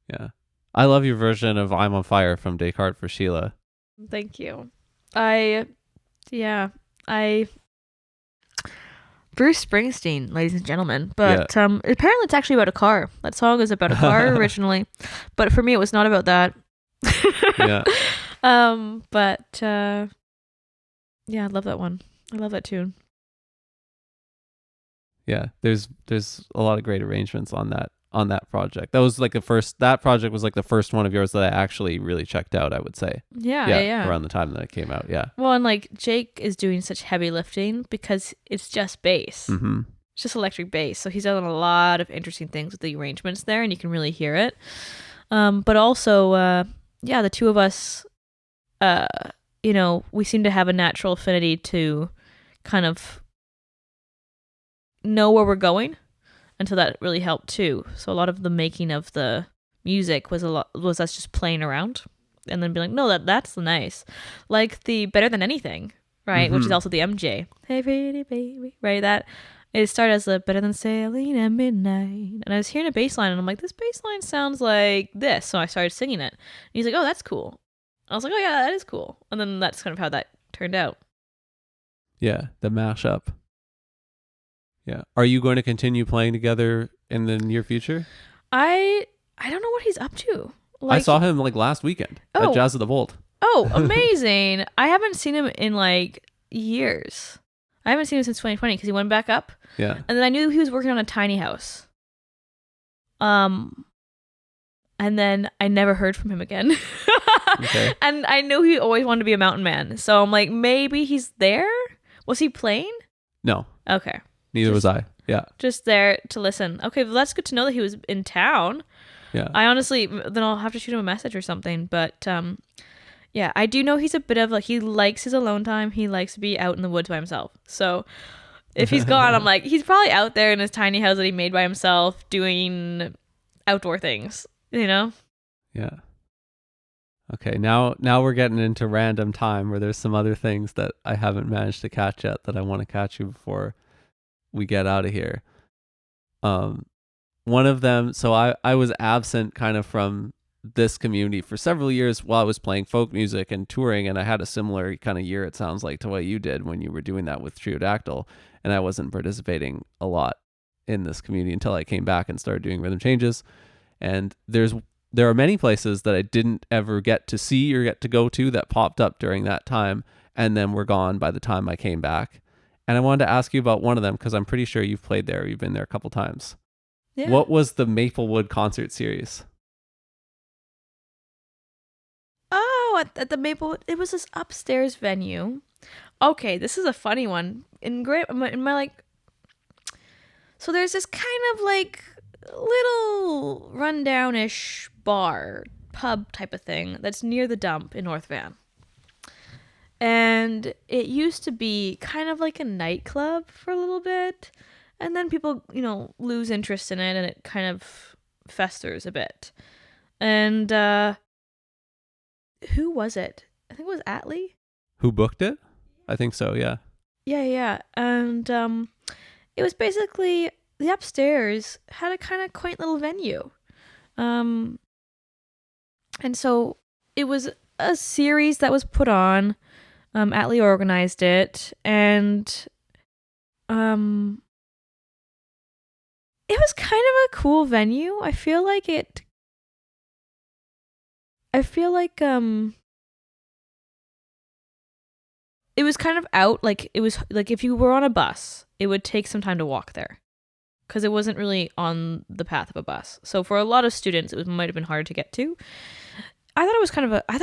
Yeah. I love your version of I'm on Fire from Descartes for Sheila. Thank you. Bruce Springsteen, ladies and gentlemen. But apparently it's actually about a car. That song is about a car originally. But for me, it was not about that. Yeah. But I love that one. I love that tune. Yeah, there's a lot of great arrangements on that project. That project was like the first one of yours that I actually really checked out, I would say. Yeah. Around the time that it came out, yeah. Well, and like Jake is doing such heavy lifting because it's just bass. Mm-hmm. It's just electric bass. So he's done a lot of interesting things with the arrangements there and you can really hear it. But also, the two of us, we seem to have a natural affinity to kind of know where we're going, and so that really helped too. So a lot of the making of the music was us just playing around and then being like, no, that's nice. Like the Better Than Anything, right? Mm-hmm. Which is also the MJ. Hey pretty baby, right? That it started as the Better Than Sailing at Midnight. And I was hearing a bass line and I'm like, this bass line sounds like this. So I started singing it. And he's like, oh, that's cool. I was like, oh yeah, that is cool. And then that's kind of how that turned out. Yeah, the mashup. Yeah. Are you going to continue playing together in the near future? I don't know what he's up to. I saw him like last weekend at Jazz at the Vault. Oh, amazing. I haven't seen him in like years. I haven't seen him since 2020 because he went back up. Yeah. And then I knew he was working on a tiny house. And then I never heard from him again. Okay. And I knew he always wanted to be a mountain man. So I'm like, maybe he's there? Was he playing? No. Okay. Neither was I. Yeah. Just there to listen. Okay, well, that's good to know that he was in town. Yeah. I honestly, then I'll have to shoot him a message or something. But yeah, I do know he's a bit of like, he likes his alone time. He likes to be out in the woods by himself. So if he's gone, I'm like, he's probably out there in his tiny house that he made by himself doing outdoor things, you know? Yeah. Okay, now we're getting into random time where there's some other things that I haven't managed to catch yet that I want to catch you before we get out of here. One of them, so I was absent kind of from this community for several years while I was playing folk music and touring, and I had a similar kind of year, it sounds like, to what you did when you were doing that with Ptriodactyl, and I wasn't participating a lot in this community until I came back and started doing rhythm changes. And there are many places that I didn't ever get to see or get to go to that popped up during that time and then were gone by the time I came back. And I wanted to ask you about one of them because I'm pretty sure you've played there. You've been there a couple times. Yeah. What was the Maplewood concert series? Oh, at the Maplewood, it was this upstairs venue. Okay, this is a funny one. In my like, so there's this kind of like little rundown-ish bar, pub type of thing that's near the dump in North Van. And it used to be kind of like a nightclub for a little bit. And then people, lose interest in it and it kind of festers a bit. And who was it? I think it was Atlee. Who booked it? I think so, yeah. Yeah. And it was basically the upstairs had a kind of quaint little venue. And so it was a series that was put on. Atlee organized it, and it was kind of a cool venue. I feel like it was kind of out, like it was like if you were on a bus, it would take some time to walk there because it wasn't really on the path of a bus. So for a lot of students, it might have been hard to get to. I thought it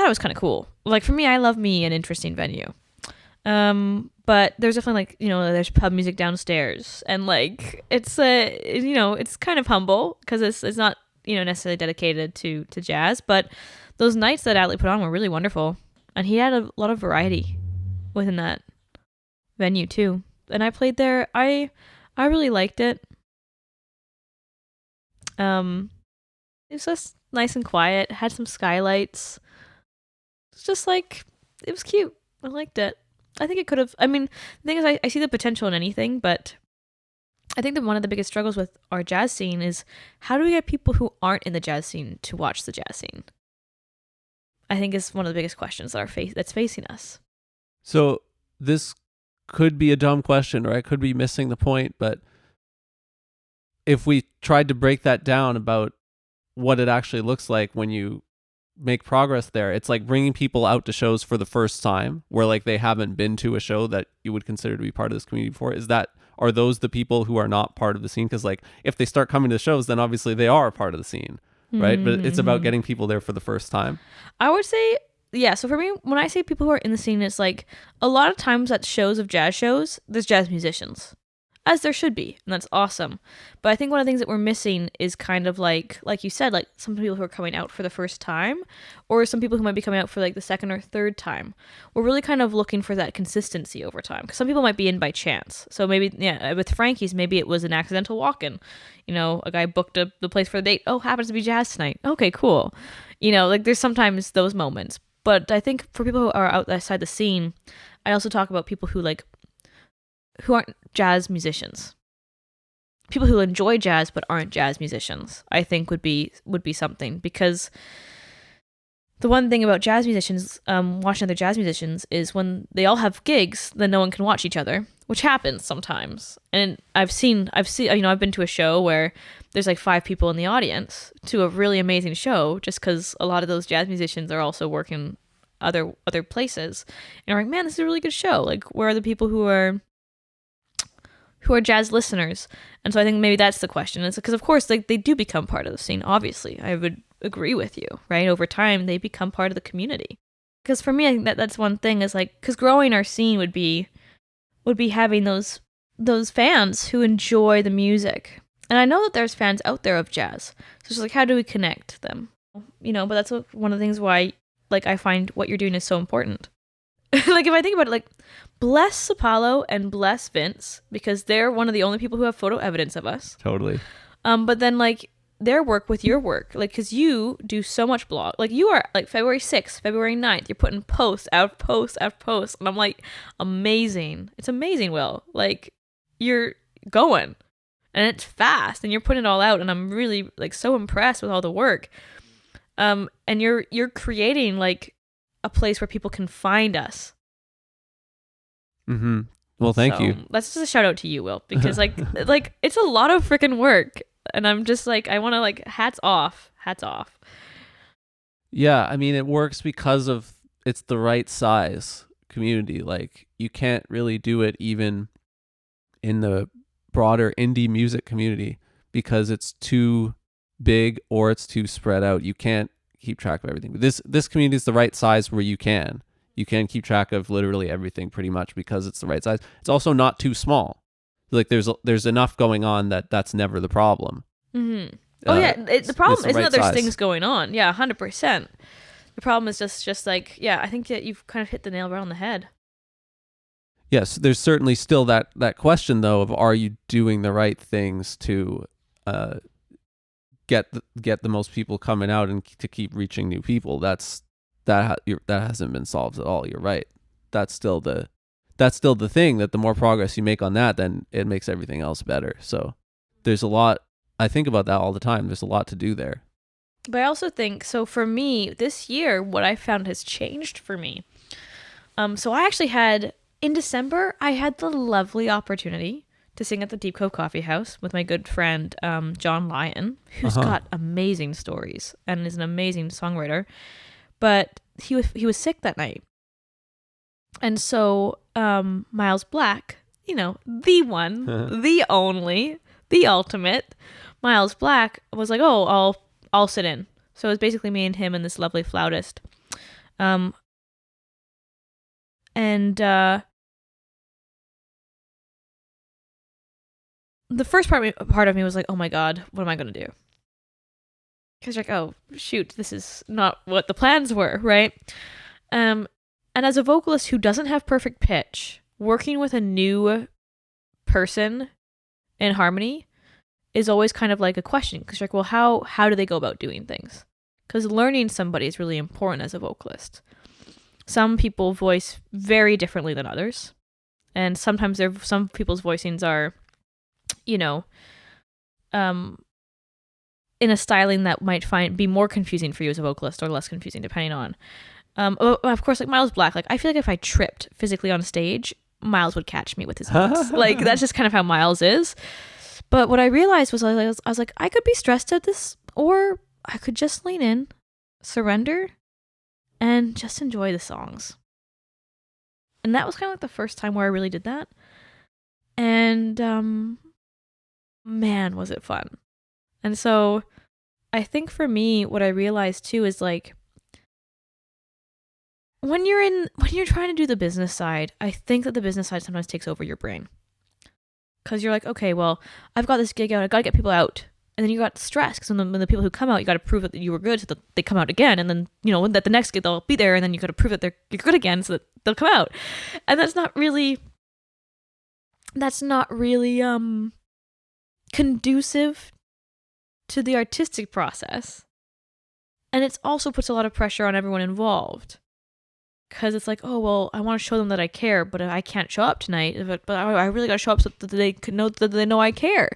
was kind of cool. Like for me, I love an interesting venue. But there's definitely like, there's pub music downstairs, and like it's it's kind of humble because it's not, necessarily dedicated to jazz, but those nights that Atlee put on were really wonderful, and he had a lot of variety within that venue too. And I played there. I really liked it. It was just nice and quiet, had some skylights. It's just like, it was cute. I liked it. I think it could have, the thing is I see the potential in anything, but I think that one of the biggest struggles with our jazz scene is how do we get people who aren't in the jazz scene to watch the jazz scene? I think is one of the biggest questions that's facing us. So this could be a dumb question, or I could be missing the point, but if we tried to break that down about what it actually looks like when you make progress there, it's like bringing people out to shows for the first time where like they haven't been to a show that you would consider to be part of this community before. Are those the people who are not part of the scene? Because like if they start coming to shows, then obviously they are part of the scene, right? Mm-hmm. But it's about getting people there for the first time. I would say, yeah. So for me, when I say people who are in the scene, it's like a lot of times at shows of jazz shows, there's jazz musicians. As there should be, and that's awesome. But I think one of the things that we're missing is kind of like you said, like some people who are coming out for the first time, or some people who might be coming out for like the second or third time. We're really kind of looking for that consistency over time, because some people might be in by chance. So maybe, with Frankie's, maybe it was an accidental walk-in. A guy booked the place for the date. Oh, happens to be jazz tonight. Okay, cool. Like there's sometimes those moments. But I think for people who are outside the scene, I also talk about people who aren't jazz musicians. People who enjoy jazz but aren't jazz musicians, I think would be something, because the one thing about jazz musicians, watching other jazz musicians, is when they all have gigs, then no one can watch each other, which happens sometimes. And I've been to a show where there's like 5 people in the audience to a really amazing show, just because a lot of those jazz musicians are also working other places. And I'm like, man, this is a really good show. Like, where are the people who are jazz listeners? And so I think maybe that's the question. It's because, of course, they do become part of the scene, obviously. I would agree with you, right? Over time, they become part of the community. Because for me, I think that's one thing, is like, because growing our scene would be having those fans who enjoy the music. And I know that there's fans out there of jazz. So it's like, how do we connect them? But that's one of the things why, like, I find what you're doing is so important. Like, if I think about it, like, bless Sapalo and bless Vince, because they're one of the only people who have photo evidence of us. Totally. But then, like, their work with your work, like, because you do so much blog, like you are like February 6th, February 9th, you're putting post out post out post, and I'm like, amazing. It's amazing, Will. Like, you're going, and it's fast, and you're putting it all out, and I'm really like so impressed with all the work. And you're creating like a place where people can find us. Mm-hmm. Well, thank you. That's just a shout out to you, Will, because like it's a lot of freaking work, and I'm just like, I want to like hats off. Yeah, I mean, it works because of it's the right size community. Like, you can't really do it even in the broader indie music community because it's too big or it's too spread out. You can't keep track of everything. But this community is the right size where you can keep track of literally everything pretty much because it's the right size. It's also not too small. Like, there's enough going on that's never the problem. Mm-hmm. The problem isn't that there's size. things going on. Yeah, 100%. The problem is just like, yeah, I think that you've kind of hit the nail right on the head. Yes, there's certainly still that question though of, are you doing the right things to get the most people coming out and to keep reaching new people? That hasn't been solved at all. You're right. That's still the thing, that the more progress you make on that, then it makes everything else better. So there's a lot. I think about that all the time. There's a lot to do there. But I also think, so for me this year, what I found has changed for me. So I actually in December, I had the lovely opportunity to sing at the Deep Cove Coffee House with my good friend, John Lyon, who's got amazing stories and is an amazing songwriter. But he was sick that night. And so Miles Black, the one, the only, the ultimate, Miles Black was like, oh, I'll sit in. So it was basically me and him and this lovely flautist. The first part of me was like, oh my God, what am I going to do? Because like, oh, shoot, this is not what the plans were, right? And as a vocalist who doesn't have perfect pitch, working with a new person in harmony is always kind of like a question. Because you're like, well, how do they go about doing things? Because learning somebody is really important as a vocalist. Some people voice very differently than others. And sometimes some people's voicings are, in a styling that might be more confusing for you as a vocalist or less confusing depending on. Of course, like Miles Black, like I feel like if I tripped physically on stage, Miles would catch me with his notes. Like that's just kind of how Miles is. But what I realized was I was like, I could be stressed at this, or I could just lean in, surrender, and just enjoy the songs. And that was kind of like the first time where I really did that. And man, was it fun. And so I think for me, what I realized too is like, when you're trying to do the business side, I think that the business side sometimes takes over your brain. Because you're like, okay, well, I've got this gig out, I got to get people out. And then you got stressed because when the people who come out, you got to prove that you were good so that they come out again. And then, that the next gig they'll be there, and then you got to prove that you're good again so that they'll come out. And that's not really conducive to the artistic process. And it also puts a lot of pressure on everyone involved. Because it's like, oh, well, I want to show them that I care, but I can't show up tonight. But I really got to show up so that they could know that they know I care.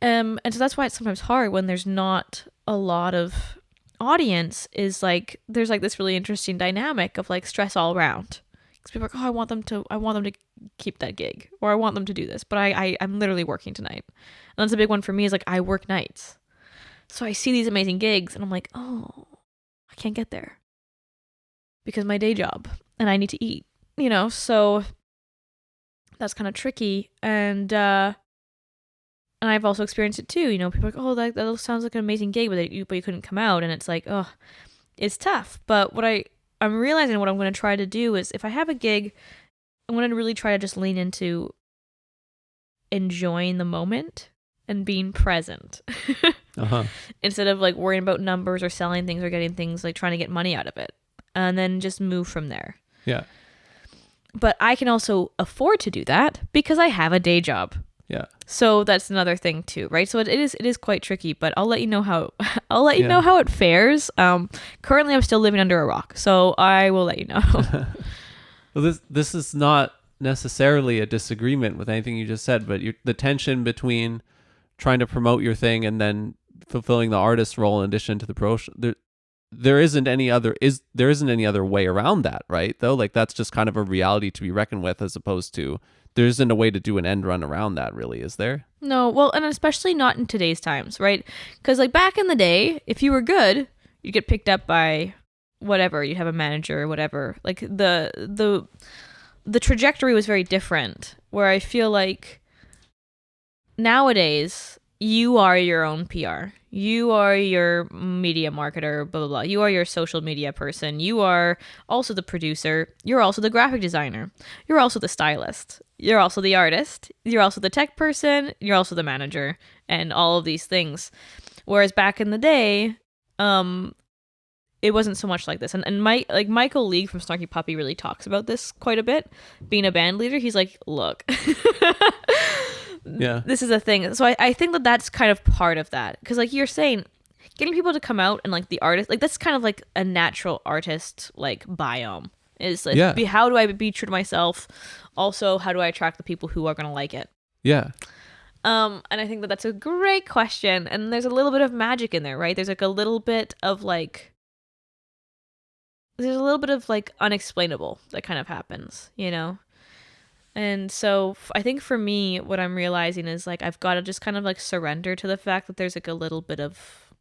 And so that's why it's sometimes hard when there's not a lot of audience. Is like there's like this really interesting dynamic of like stress all around. Because people are like, oh, I want them to keep that gig, or I want them to do this, but I'm literally working tonight. And that's a big one for me. Is like I work nights, so I see these amazing gigs, and I'm like, oh, I can't get there because my day job, and I need to eat. So that's kind of tricky. And I've also experienced it too. People are like, oh, that sounds like an amazing gig, but you couldn't come out. And it's like, oh, it's tough. But what I'm realizing what I'm going to try to do is if I have a gig, I'm going to really try to just lean into enjoying the moment and being present instead of like worrying about numbers or selling things or getting things, like trying to get money out of it, and then just move from there. Yeah. But I can also afford to do that because I have a day job. Yeah. So that's another thing too, right? So it is quite tricky, but I'll let you know how know how it fares. Currently I'm still living under a rock, so I will let you know. Well, this is not necessarily a disagreement with anything you just said, but the tension between trying to promote your thing and then fulfilling the artist role in addition to the promotion. There isn't any other way around that, right? Though, like, that's just kind of a reality to be reckoned with, as opposed to there isn't a way to do an end run around that, really, is there? No, well, and especially not in today's times, right? Because like back in the day, if you were good, you'd get picked up by whatever, you'd have a manager or whatever. Like the trajectory was very different, where I feel like nowadays you are your own PR. You are your media marketer, blah, blah, blah. You are your social media person. You are also the producer. You're also the graphic designer. You're also the stylist. You're also the artist. You're also the tech person. You're also the manager, and all of these things. Whereas back in the day, it wasn't so much like this. And Michael League from Snarky Puppy really talks about this quite a bit. Being a band leader, he's like, look, yeah, this is a thing. So I think that that's kind of part of that. Because like you're saying, getting people to come out and like the artist, like that's kind of like a natural artist like biome. Is like, how do I be true to myself? Also, how do I attract the people who are going to like it? Yeah. And I think that that's a great question. And there's a little bit of magic in there, right? There's like a little bit of like, there's a little bit of like unexplainable that kind of happens, you know? And so I think for me, what I'm realizing is like, I've got to just kind of like surrender to the fact that there's like a little bit of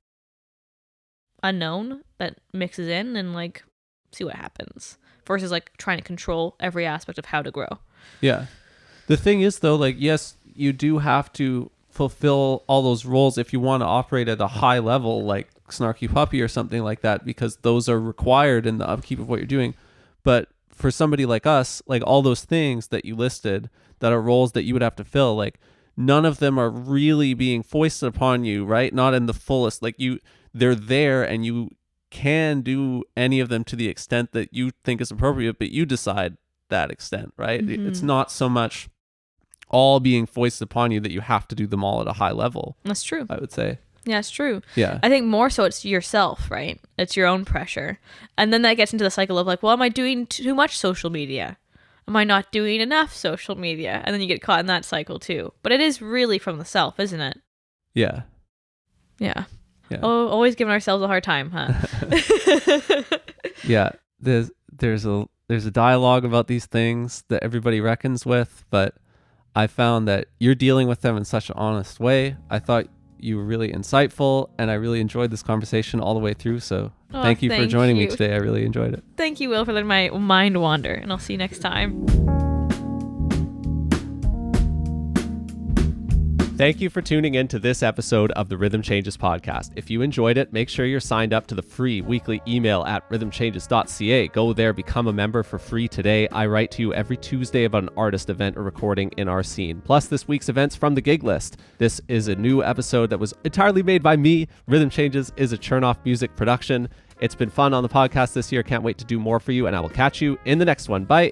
unknown that mixes in and like see what happens versus like trying to control every aspect of how to grow. Yeah. The thing is though, like, yes, you do have to fulfill all those roles if you want to operate at a high level, like Snarky Puppy or something like that, because those are required in the upkeep of what you're doing. But for somebody like us, like all those things that you listed that are roles that you would have to fill, like none of them are really being foisted upon you, right? Not in the fullest, like they're there and you can do any of them to the extent that you think is appropriate, but you decide that extent, right? Mm-hmm. It's not so much all being foisted upon you that you have to do them all at a high level. That's true. I would say. Yeah, it's true. Yeah. I think more so it's yourself, right? It's your own pressure. And then that gets into the cycle of like, well, am I doing too much social media? Am I not doing enough social media? And then you get caught in that cycle too. But it is really from the self, isn't it? Yeah. Yeah. Yeah. Oh, always giving ourselves a hard time, huh? Yeah. There's a dialogue about these things that everybody reckons with, but I found that you're dealing with them in such an honest way. I thought you were really insightful, and I really enjoyed this conversation all the way through. So thank you for joining me today. I really enjoyed it. Thank you, Will, for letting my mind wander, and I'll see you next time. Thank you for tuning in to this episode of the Rhythm Changes podcast. If you enjoyed it, make sure you're signed up to the free weekly email at rhythmchanges.ca. Go there, become a member for free today. I write to you every Tuesday about an artist, event, or recording in our scene. Plus this week's events from the gig list. This is a new episode that was entirely made by me. Rhythm Changes is a Chernoff music production. It's been fun on the podcast this year. Can't wait to do more for you, and I will catch you in the next one. Bye.